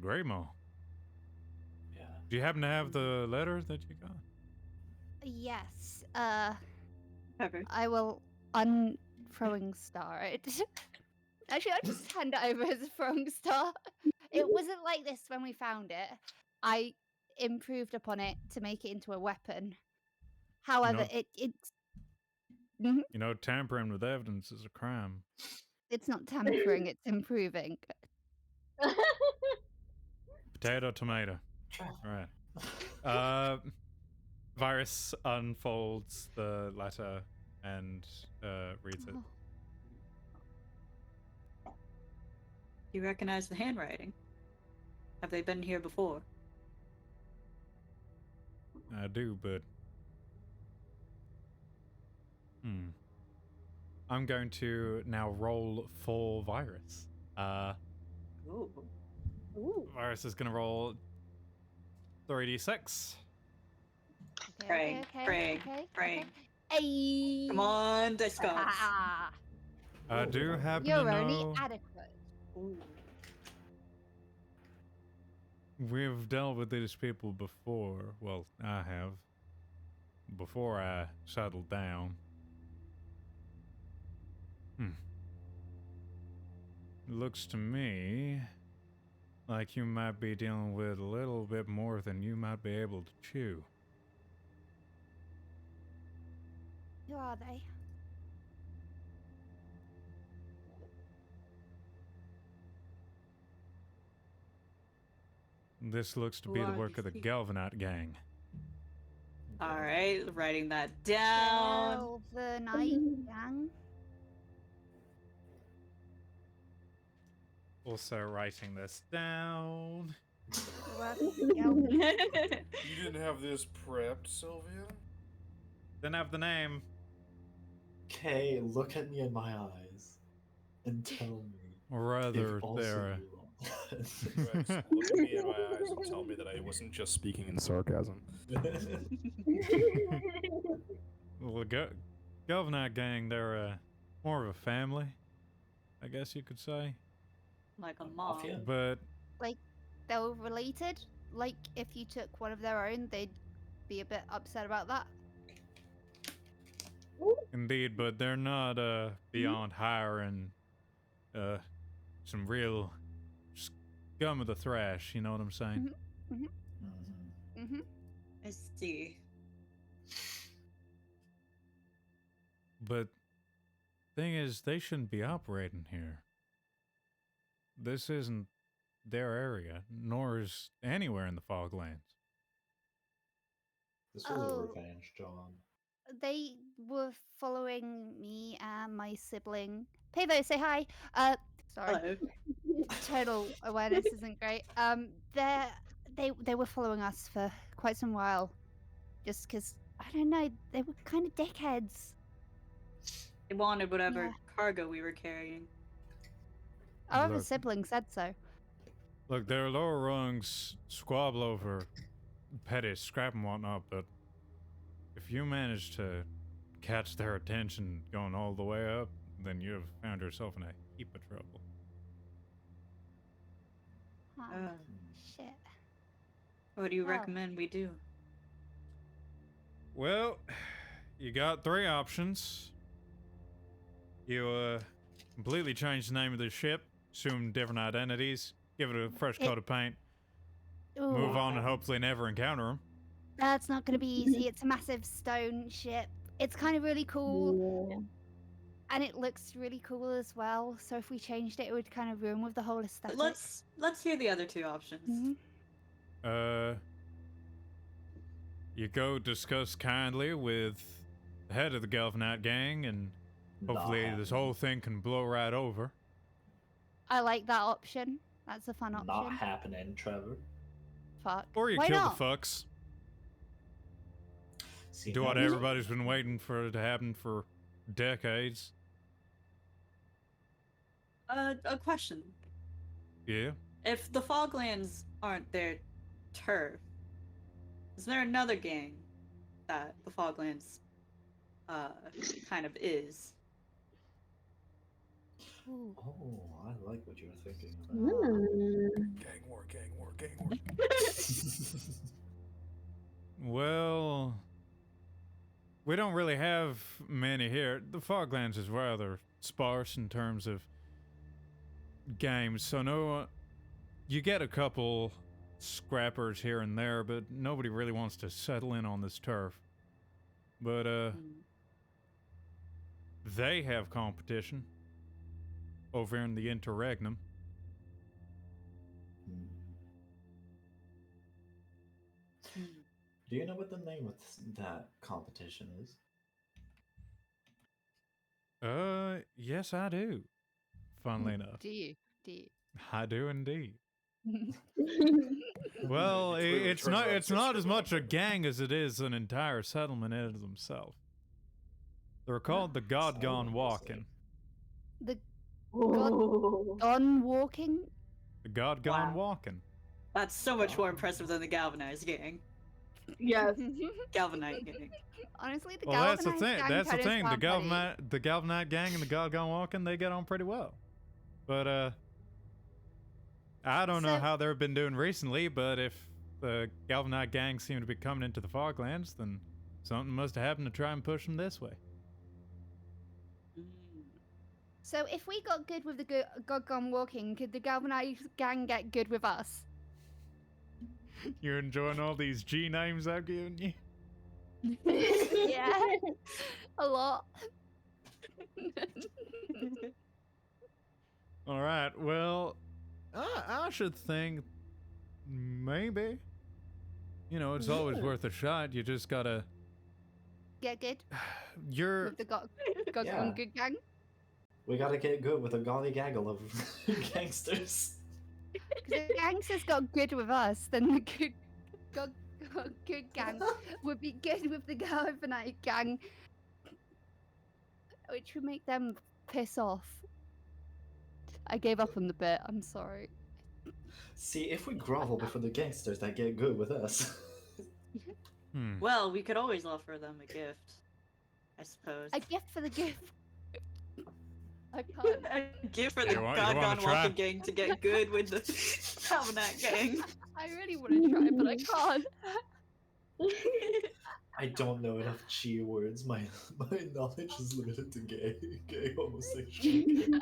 Greymo. Yeah. Do you happen to have the letter that you got? Yes. Trevor. I will unthrowing star it. Actually, I'll just hand it over as a throwing star. It wasn't like this when we found it. I improved upon it to make it into a weapon. However, know- it's You know, tampering with evidence is a crime. it's not tampering, it's improving. Potato, tomato. All right. Virus unfolds the letter and reads it. Oh, You recognize the handwriting? Have they been here before? I do, but I'm going to now roll for Virus. Ooh. ooh. Virus is going to roll 3d6. Okay, Praying, okay, praying, okay, praying. Okay. Ay. Come on, dice gods. Ah, I do happen to you're only know adequate. Ooh. we've dealt with these people before. Well, I have. Before I settled down. looks to me like you might be dealing with a little bit more than you might be able to chew. Who are they? This looks to Who be the are work of the these people? Galvanite gang. All right, writing that down. The night gang. Also writing this down. Work of the Galvan- You didn't have this prepped, Sylvia? Then have the name. Okay, look at me in my eyes and tell me. Or rather, if also there. Rex, look at me in my eyes and tell me that I wasn't just speaking in sarcasm. Well, the Galvanite gang, they're more of a family, I guess you could say. Like a mom. Mafia? But They're related. Like, if you took one of their own, they'd be a bit upset about that. indeed, but they're not beyond hiring some real scum of the thrash, you know what I'm saying? Mhm. Mm-hmm. I see. But thing is, they shouldn't be operating here. This isn't their area, nor is anywhere in the Foglands. This was a Oh. revenge job. They were following me and my sibling. Pavo, say hi. Sorry. Hello. Total awareness isn't great. They were following us for quite some while, just because I don't know. They were kind of dickheads. They wanted whatever Yeah. cargo we were carrying. Our other Look. sibling said so. Look, their lower rungs squabble over petty scrap and whatnot, but if you manage to catch their attention going all the way up, then you've found yourself in a heap of trouble. Oh, Uh, shit. what do you Wow. recommend we do? Well, you got three options. You completely change the name of the ship, assume different identities, give it a fresh coat of paint, move Ooh, on and hopefully never encounter them. that's not gonna be easy. It's a massive stone ship. It's kind of really cool, and it looks really cool as well. So if we changed it, it would kind of ruin with the whole aesthetic. Let's hear the other two options. Mhm. You go discuss kindly with the head of the Galvanite gang, and hopefully this whole thing can blow right over. I like that option. That's a fun option. Not happening, Trevor. Fuck. Or you Why kill not? the fucks. See, Do now what this- everybody's been waiting for it to happen for decades. A question. Yeah. If the Foglands aren't their turf, is there another gang that the Foglands kind of is? Ooh. Oh, I like what you're thinking about. Gang war, gang war, gang war. Well, we don't really have many here. The Foglands is rather sparse in terms of games, so no, you get a couple scrappers here and there, but nobody really wants to settle in on this turf. But Hmm. they have competition over in the interregnum. Hmm. Hmm. Do you know what the name of that competition is? Yes, I do. Funnily enough, Do you? Do you? I do indeed. Well, It really it's turns not out it's just not for as one much a thing. gang as it is an entire settlement in it themselves. They're called the God Gone Settlement, Walking. The Oh. gone walking. The God Gone Wow. Walking. That's so much more impressive than the Galvanized gang. Yes. Galvanite gang. Honestly, the Well, that's the Galvanized thing. gang That's the kinda thing. sound funny. The Galvanite gang and the God Gone Walking, they get on pretty well. But I don't know So- how they've been doing recently. But if the Galvanite gang seem to be coming into the Foglands, then something must have happened to try and push them this way. Mm. So if we got good with the God Gone Walking, could the galvanized gang get good with us? You're enjoying all these G names I've given you? Yeah, a lot. All right. Well, I should think maybe. You know, it's always worth a shot. You just gotta. Get good You're. with the God Gone Yeah. Good gang. We gotta get good with a golly gaggle of gangsters. Because if the gangsters got good with us, then the good gang would be good with the galvanized gang, which would make them piss off. I gave up on the bit. I'm sorry. See, if we grovel before the gangsters, they get good with us. Well, we could always offer them a gift, I suppose. A gift for the gift. I can't. A gift for the You wanna God try? Walking gang to get good with the Calvinat gang. I really want to try, but I can't. I don't know enough G words. My knowledge is limited to gay homosexual.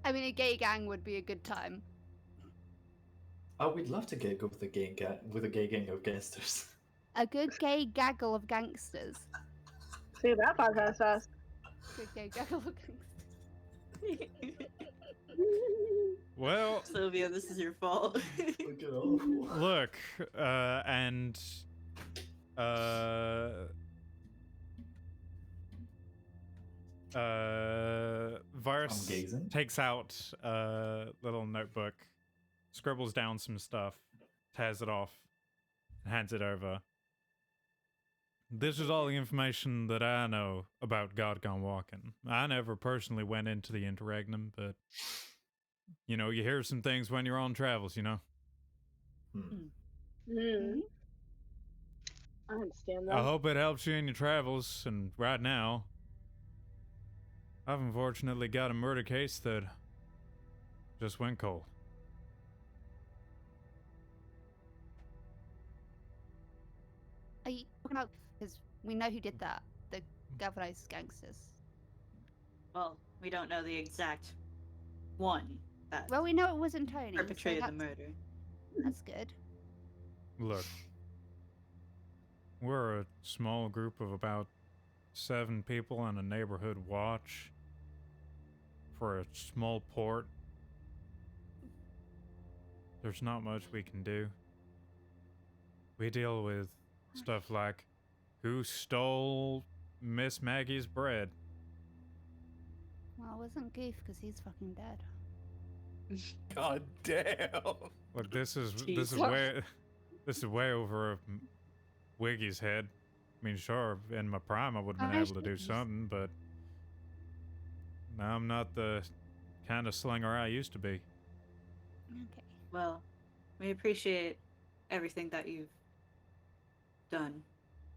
I mean, a gay gang would be a good time. Oh, we'd love to get good with a gay gang of gangsters. A good gay gaggle of gangsters. See that podcast fast. Good gay gaggle of gangsters. Well, Sylvia, this is your fault. Fucking awful. look, and Virus I'm gazing. takes out a little notebook, scribbles down some stuff, tears it off, and hands it over. This is all the information that I know about God Gone Walking. I never personally went into the interregnum, but you know, you hear some things when you're on travels, you know. Hmm. I understand that. I hope it helps you in your travels, and right now, I've unfortunately got a murder case that just went cold. Are you talking about? Because we know who did that. The galvanized gangsters. Well, we don't know the exact one that Well, we know it wasn't Tony. so perpetrated the that's- murder. That's good. Look, we're a small group of about 7 people on a neighborhood watch for a small port. There's not much we can do. We deal with stuff like who stole Miss Maggie's bread. Well, it wasn't Goof because he's fucking dead. God damn. Look, this is Jesus. way over Wiggy's head. I mean, sure, in my prime I would have been able to do something, but now I'm not the kind of slinger I used to be. Okay. Well, we appreciate everything that you've done.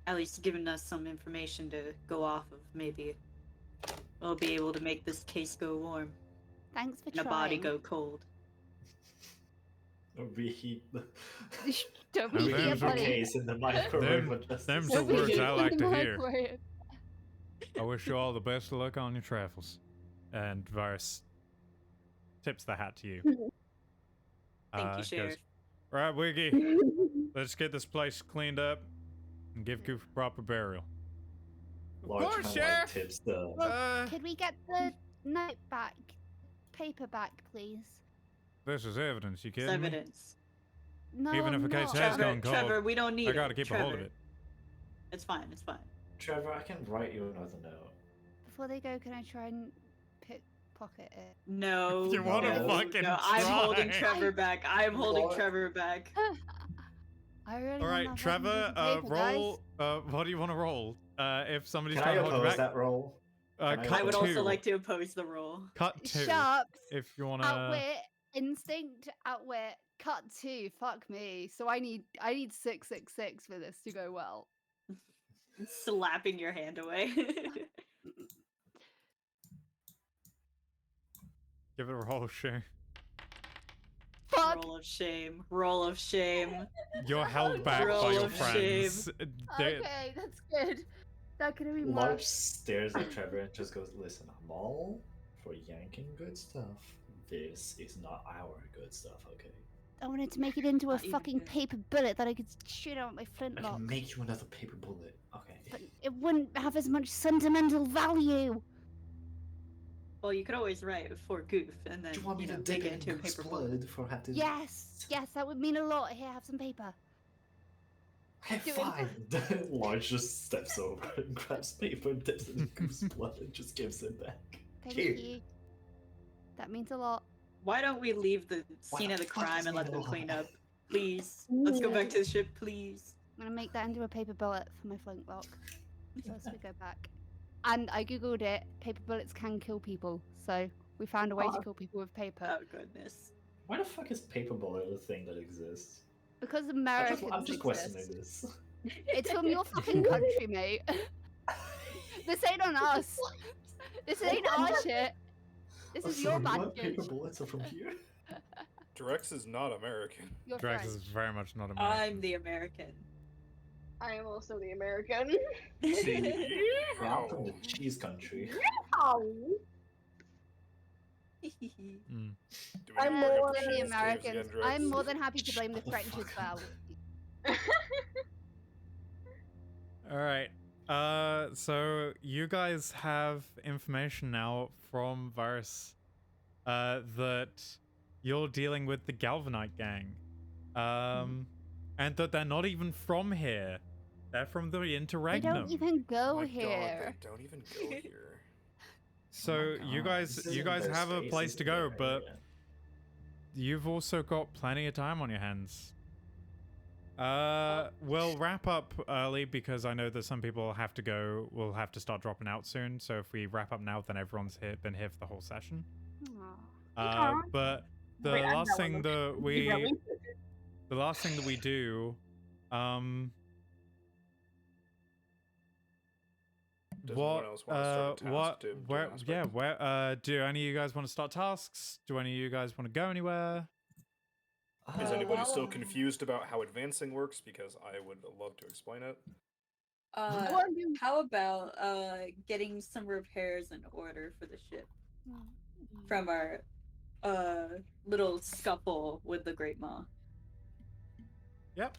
At least giving us some information to go off of. Maybe we'll be able to make this case go warm Thanks for and a trying. body go cold. Reheat the Don't Now be there's a a buddy. case in the microwave. Them- of justice. them's the Don't be words I in like the to hear. microwave. I wish you all the best of luck on your travels. And Varus tips the hat to you. Thank you, goes, Sheriff. right, Wiggy, let's get this place cleaned up and give Goof a proper burial. Large course, kind of Sheriff. tips the. Could we get the note back? Paper back, please. This is evidence, you It's kidding me? evidence. No, Even if a I'm case not. has Trevor, gone cold, Trevor, we don't need I gotta it. keep a hold of Trevor. it. It's fine. It's fine. Trevor, I can write you another note. Before they go, can I try and pickpocket it? No. You wanna no, fucking no. I'm holding try. Trevor back. I'm holding What? Trevor back. I really All want right, that Trevor, fucking paper, guys. roll. What do you want to roll? If somebody's Can I trying to hold you oppose back, that roll? Can I cut I would two. also like to oppose the roll. Cut 2. Sharps, If you wanna. outwit, instinct, outwit, cut 2. Fuck me. So I need 666 for this to go well. Slapping your hand away. Give it a roll, Shay. Fuck. Roll of shame. Roll of shame. You're held back by Roll your of friends. They- Okay, that's good. That could have been Large worse. stares at Trevor and just goes, "Listen, I'm all for yanking good stuff. This is not our good stuff, okay? I wanted to make it into a Not even fucking good. paper bullet that I could shoot out with my I flintlock. can make you another paper bullet, okay?" But it wouldn't have as much sentimental value. Well, you could always write for goof and then Do you want me to make dip it it into a Goose paper bullet. blood for having? Yes, that would mean a lot. Here, have some paper. Okay, Do it. fine. Large just steps over and grabs paper, dips it in Goose blood, and just gives it back. Thank Here. you. That means a lot. Why don't we leave the scene the of the fuck crime is and let them going clean on? up? Please. Let's go back to the ship, please. I'm gonna make that into a paper bullet for my flintlock. So as we go back. And I googled it. Paper bullets can kill people. So we found a way to kill people with paper. Oh, goodness. Why the fuck is paper bullet a thing that exists? Because Americans I'm just questioning exist. this. It's from your fucking country, mate. This ain't on us. This ain't our shit. This is your bad What paper shit. bullets are from here? Drex is not American. Your Drex friend. is very much not American. I'm the American. I am also the American. We're out from the cheese country. Oh. Mm. Do we I'm bring up more the Than the cheese caves Americans. again, Drex? I'm more than happy to blame the Shut the French as fuck well. up. All right. So you guys have information now from Varus that you're dealing with the Galvanite gang, and that they're not even from here. They're from the They Interregnum. don't even go Oh my here. God, they don't even go here. So Oh my you God, guys, this you isn't guys their have a space, place this to is go, their but area. you've also got plenty of time on your hands. We'll wrap up early because I know that some people have to go. We'll have to start dropping out soon. So if we wrap up now, then everyone's been here for the whole session. Aw. But the Wait, I'm last not thing one that of we, them. the last thing that we do, Does anyone else want to start a task what, to do an where, aspect? yeah, where, do any of you guys want to start tasks? Do any of you guys want to go anywhere? Is anybody still well- confused about how advancing works? Because I would love to explain it. What do you- How about getting some repairs in order for the ship from our little scuffle with the Great Maw? Yep.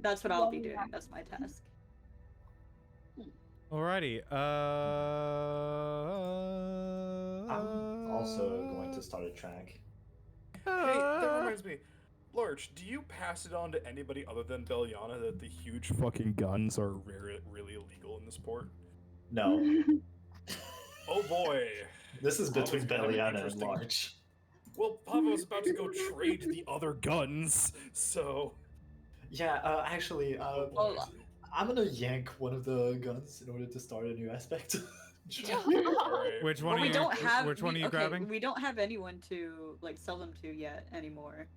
That's what I'll be doing. That's my task. Alrighty. I'm also going to start a track. Hey, that reminds me. Lurch, do you pass it on to anybody other than Beliana that the huge fucking guns are really illegal in this port? No, Oh boy. this is Always between gonna be Beliana and interesting. Large. Well, Pavo's about to go trade the other guns, so... Yeah, actually, I'm gonna yank one of the guns in order to start a new aspect. Alright. Which one Well, are we you? don't have. Which one are you okay, grabbing? We don't have anyone to like sell them to yet anymore.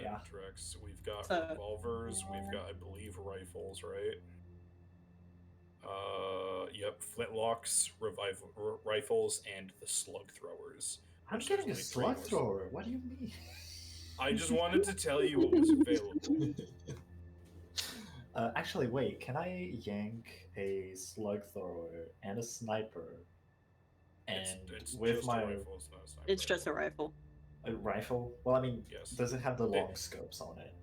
Yeah. Drex, we've got So- revolvers, we've got, I believe, rifles, right? Yep, flintlocks, rifles, and the slug throwers. I'm which getting a there's only slug 3 more. thrower. What do you mean? I just wanted to tell you what was available. Actually, wait. Can I yank a slug thrower and a sniper? And It's with just my a rifle, it's not a sniper It's rifle. just a rifle. a rifle? Well, I mean, Yes. does it have the They- long scopes on it?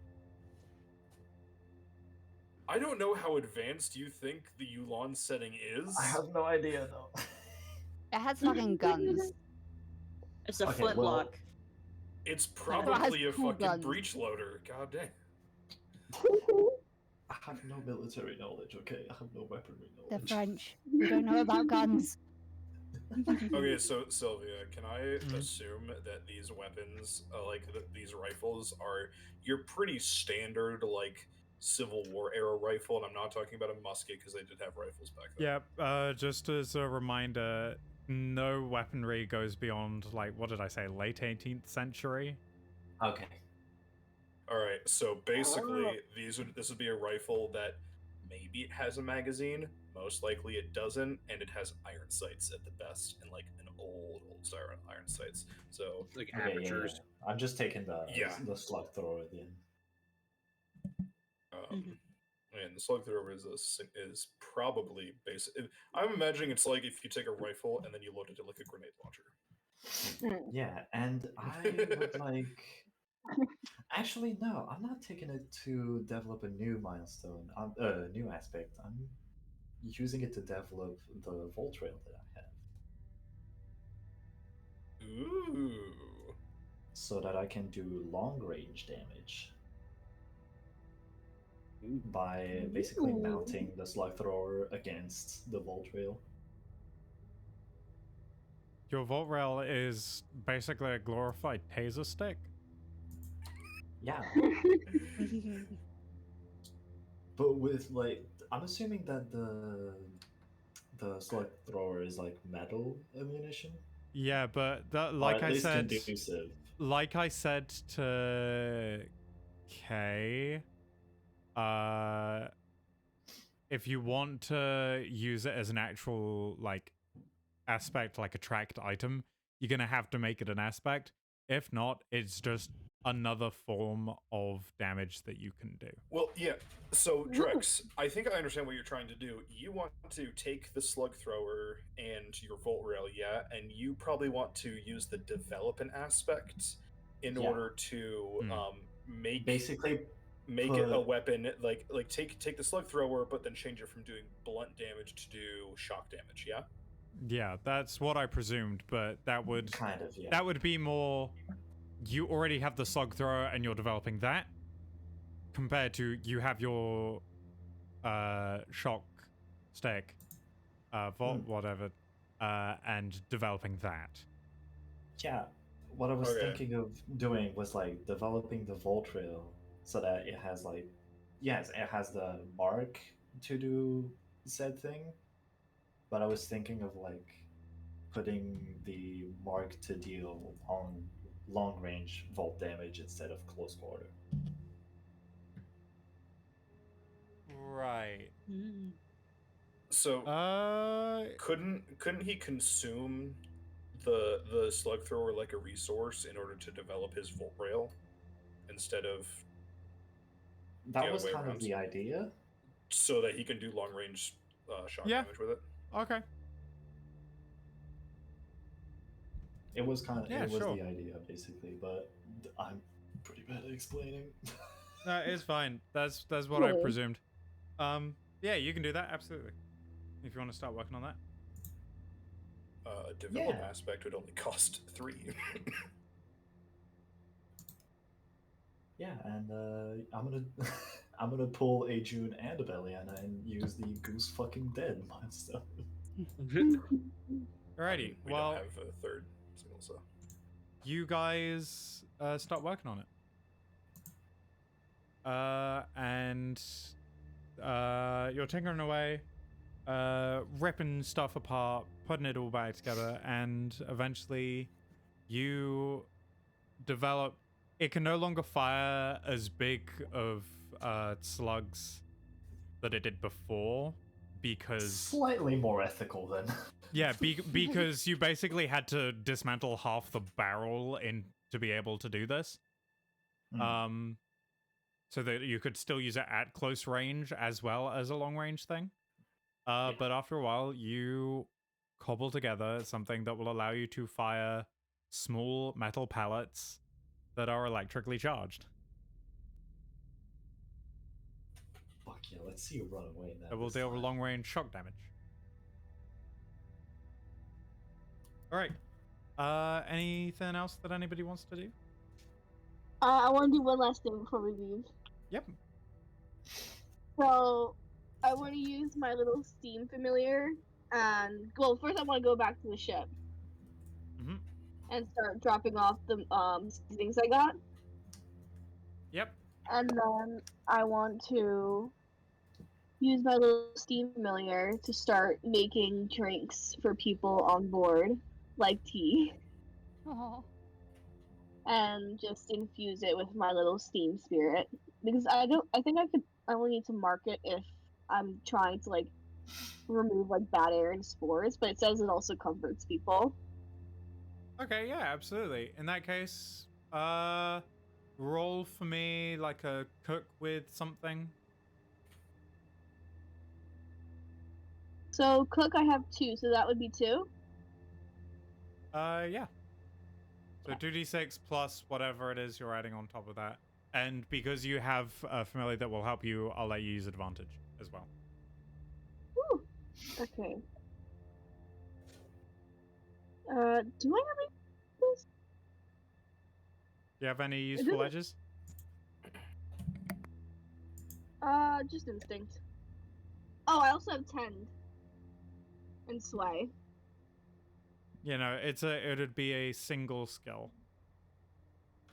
I don't know how advanced you think the Yulon setting is. I have no idea though. It has fucking guns. It's a Okay, well- flintlock. It's has probably a cool fucking guns. breech loader. God damn. I have no military knowledge. Okay, I have no weaponry They're knowledge. French. We don't know about guns. Okay, so Sylvia, can I Mhm. assume that these weapons, these rifles, are your pretty standard like Civil War era rifle? And I'm not talking about a musket because they did have rifles back then. Yep. Just as a reminder, no weaponry goes beyond, like, what did I say, late 18th century? Okay. All right, so basically, this would be a rifle that maybe it has a magazine, most likely it doesn't, and it has iron sights at the best, and like an old style iron sights. So Like Okay, yeah, amateurs. yeah. I'm just taking the Yeah. the slug thrower then. yeah, mean, the slug thrower is probably basic. I'm imagining it's like if you take a rifle and then you load it in like a grenade launcher. Yeah, and I would like. Actually, no, I'm not taking it to develop a new milestone, new aspect. I'm using it to develop the Volt Rail that I have. Ooh. So that I can do long range damage by basically mounting the slug thrower against the Volt Rail. Your Volt Rail is basically a glorified taser stick. Yeah. But with like, I'm assuming that the slug thrower is like metal ammunition. Yeah, but that, Or like at I least said, conducive. like I said to Kay, if you want to use it as an actual like aspect, like a tracked item, you're gonna have to make it an aspect. If not, it's just another form of damage that you can do. Well, yeah. So, Drex, I think I understand what you're trying to do. You want to take the slug thrower and your Volt Rail, yeah, and you probably want to use the development aspect in order to make basically make it a weapon. Like take the slug thrower, but then change it from doing blunt damage to do shock damage. Yeah. Yeah, that's what I presumed, but that would that would be more. You already have the slug thrower and you're developing that, compared to you have your shock stick, Volt, whatever, and developing that. Yeah, what I was thinking of doing was like developing the Volt Rail so that it has like, yes, it has the mark to do said thing, but I was thinking of like putting the mark to deal on long range volt damage instead of close quarter. Right. So couldn't he consume the slug thrower like a resource in order to develop his Volt Rail instead of that was kind of the idea, so that he can do long range shock damage with it? Okay. It was kind of the idea basically, but I'm pretty bad at explaining. No, it's fine. That's what I presumed. Yeah, you can do that absolutely. If you want to start working on that. A develop aspect would only cost 3. Yeah, and I'm gonna pull a June and a Belliana and use the Goose fucking dead monster. Alrighty, we well, don't have a third single, so you guys start working on it. And you're tinkering away, ripping stuff apart, putting it all back together, and eventually you develop. It can no longer fire as big of slugs that it did before because slightly more ethical then. Yeah, because you basically had to dismantle half the barrel to be able to do this. So that you could still use it at close range as well as a long range thing. But after a while, you cobble together something that will allow you to fire small metal pellets that are electrically charged. Fuck yeah, let's see you run away now. That will deal long range shock damage. Alright. Anything else that anybody wants to do? I want to do one last thing before we leave. Yep. So, I want to use my little steam familiar, and well, first I want to go back to the ship and start dropping off the things I got. Yep. And then I want to use my little steam familiar to start making drinks for people on board, like tea. Oh. And just infuse it with my little steam spirit, because I think I only need to mark it if I'm trying to like remove like bad air and spores, but it says it also comforts people. Okay, yeah, absolutely. In that case, roll for me like a cook with something. So cook, I have 2, so that would be 2. Yeah. So 2d6 plus whatever it is you're adding on top of that. And because you have a familiar that will help you, I'll let you use advantage as well. Woo. Okay. Do I have this? Do you have any useful doesn't- edges? Just instinct. Oh, I also have 10. And sway. You know, it would be a single skill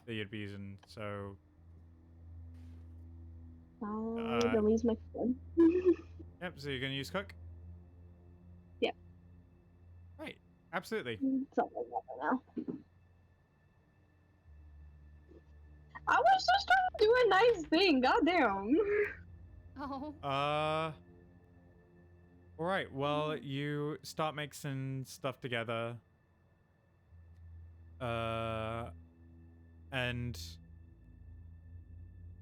that you'd be using. So That leaves my friend. yep. So you're gonna use cook. Yep. Right. Absolutely. Something like that right now. I was just trying to do a nice thing. Goddamn. Oh. All right. Well, you start mixing stuff together. And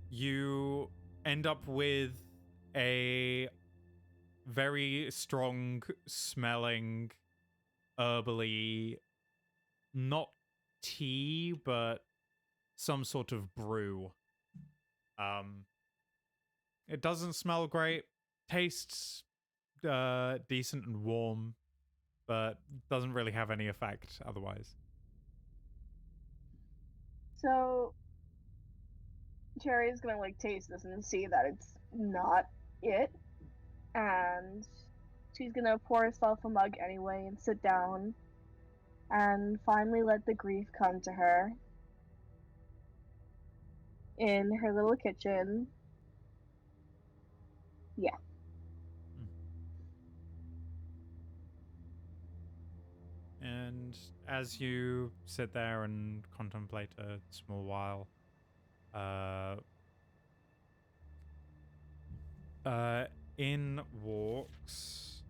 you end up with a very strong smelling, herbally, not tea, but some sort of brew. It doesn't smell great. Tastes decent and warm, but doesn't really have any effect otherwise. So Cherry's gonna like taste this and see that it's not it. And she's gonna pour herself a mug anyway and sit down and finally let the grief come to her in her little kitchen. Yeah. And as you sit there and contemplate a small while, in walks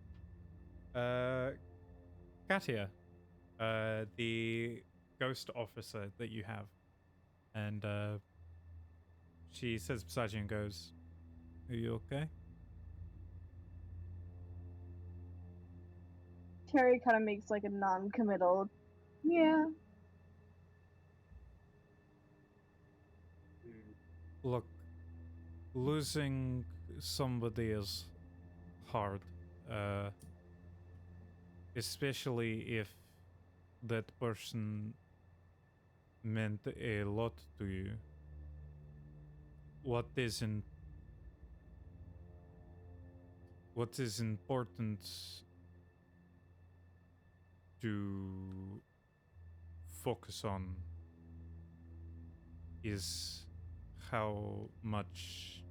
Katia, the ghost officer that you have, and she sits beside you and goes, "Are you okay?" Cherry kind of makes like a non-committal, yeah. Look, losing somebody is hard, especially if that person meant a lot to you. What is important to focus on is how much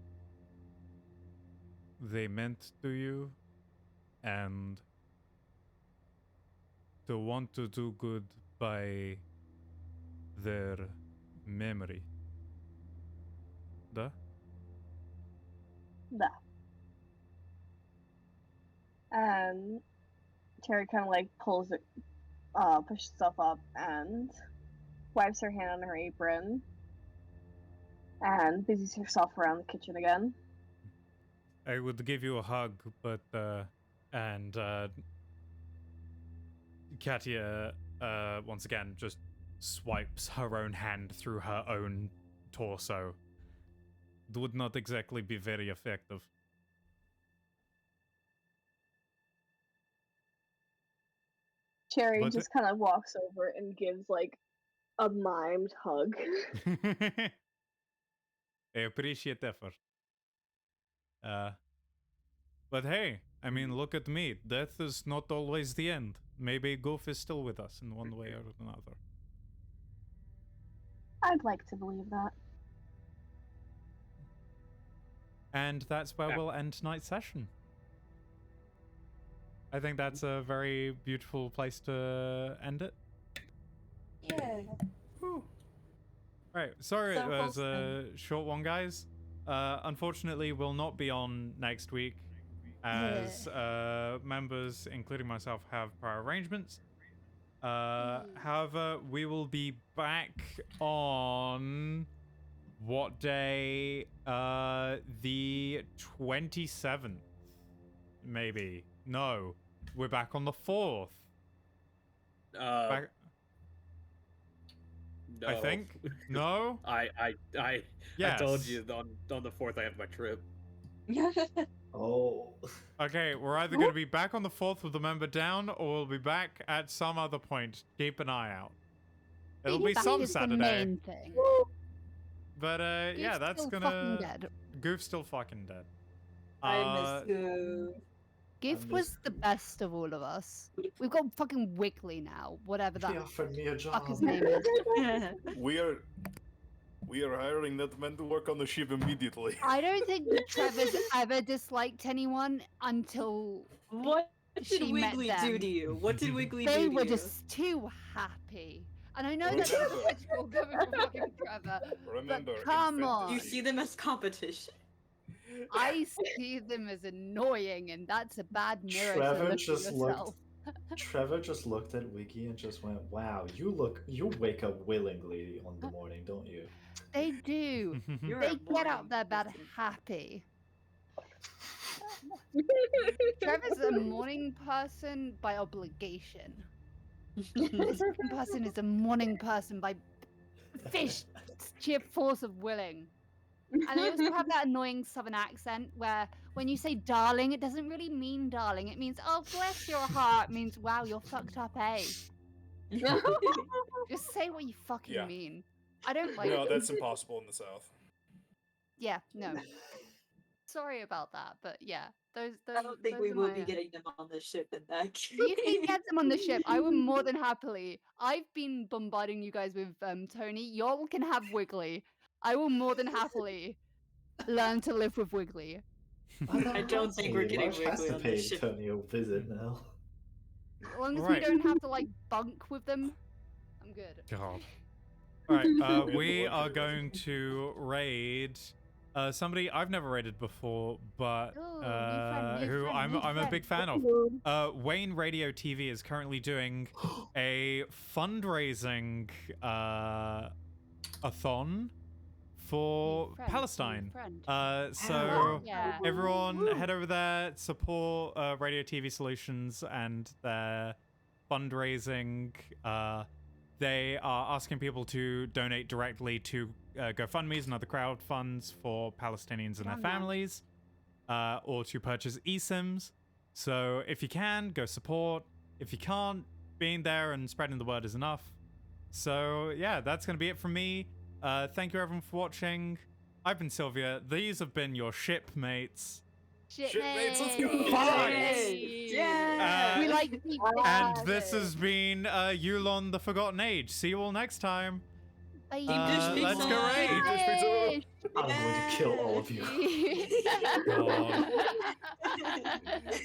they meant to you, and to want to do good by their memory. Duh? Nah. And Cherry kind of like pulls it, pushes herself up and wipes her hand on her apron and busies herself around the kitchen again. I would give you a hug, but Katia once again just swipes her own hand through her own torso. It would not exactly be very effective. Cherry But just kind of walks over and gives like a mimed hug. I appreciate the effort. But hey, I mean, look at me. Death is not always the end. Maybe Goof is still with us in one way or another. I'd like to believe that. And that's where we'll end tonight's session. I think that's a very beautiful place to end it. Yeah. Right, sorry So it was a wholesome. short one, guys. Unfortunately, we'll not be on next week, as members, including myself, have prior arrangements. However, we will be back on what day? The 27th. maybe. No. We're back on the 4th. No. I think. No? I Yes. told you on the 4th I have my trip. Oh. Okay, we're either going to be back on the 4th with the member down, or we'll be back at some other point. Keep an eye out. It'll be Back some is the Saturday. main thing. But yeah, Goof's that's still gonna... fucking dead. Goof's still fucking dead. I miss you. Goof was the best of all of us. We've got fucking Wiggly now, whatever He that offered me a job. fuck his name is. We are hiring that man to work on the ship immediately. I don't think Trevor's ever disliked anyone until What she did met Wiggly them. do to you? What did Wiggly do They to were you? just too happy. And I know that's critical coming from fucking Trevor, Remember, but come on. You see them as competition. I see them as annoying, and that's a bad mirror to Trevor look at just yourself. Trevor just looked at Wiggy and just went, "Wow, you wake up willingly on the morning, don't you?" They do. You're They a get out morning their bed person. happy. Trevor's a morning person by obligation. This person is a morning person by sheer force of willing. And they also have that annoying southern accent where when you say darling, it doesn't really mean darling. It means, oh, bless your heart. It means, wow, you're fucked up, eh? Just say what you fucking Yeah. mean. I don't like No, that's impossible in the South. Yeah, no. Sorry about that, but yeah. Those I don't think those we are will my, be getting them on the ship in that case. You can get them on the ship. I would more than happily. I've been bombarding you guys with Tony. Y'all can have Wiggly. I will more than happily learn to live with Wiggly. I don't think we're getting Marsh has Wiggly to on pay this ship. Tony a visit now. As long as Right. we don't have to like bunk with them, I'm good. God. Alright, we are going to raid somebody I've never raided before, but Ooh, new friend, new who friend, new I'm a big fan of. Wayne Radio TV is currently doing a fundraising a-thon for New friend, new Palestine. friend. So Yeah. everyone head over there, support Radio TV Solutions and their fundraising. They are asking people to donate directly to GoFundMe's and other crowd funds for Palestinians and their Done that. families, or to purchase eSIMs. So if you can, go support. If you can't, being there and spreading the word is enough. So yeah, that's going to be it from me. Thank you everyone for watching. I've been Sylvia. These have been your shipmates. Shipmates, let's go! Yay! Yeah! We like deep And dives. this has been Yulon the Forgotten Age. See you all next time. Bye. Let's go raid. Yay! I'm going to kill all of you.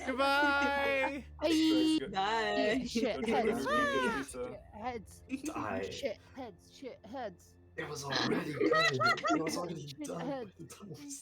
Goodbye. Bye. Bye. Shit Okay, heads. let's read this pizza. Heads. Die. Shit heads. Shit heads. It was already good. It was already Shit done. head. by the time we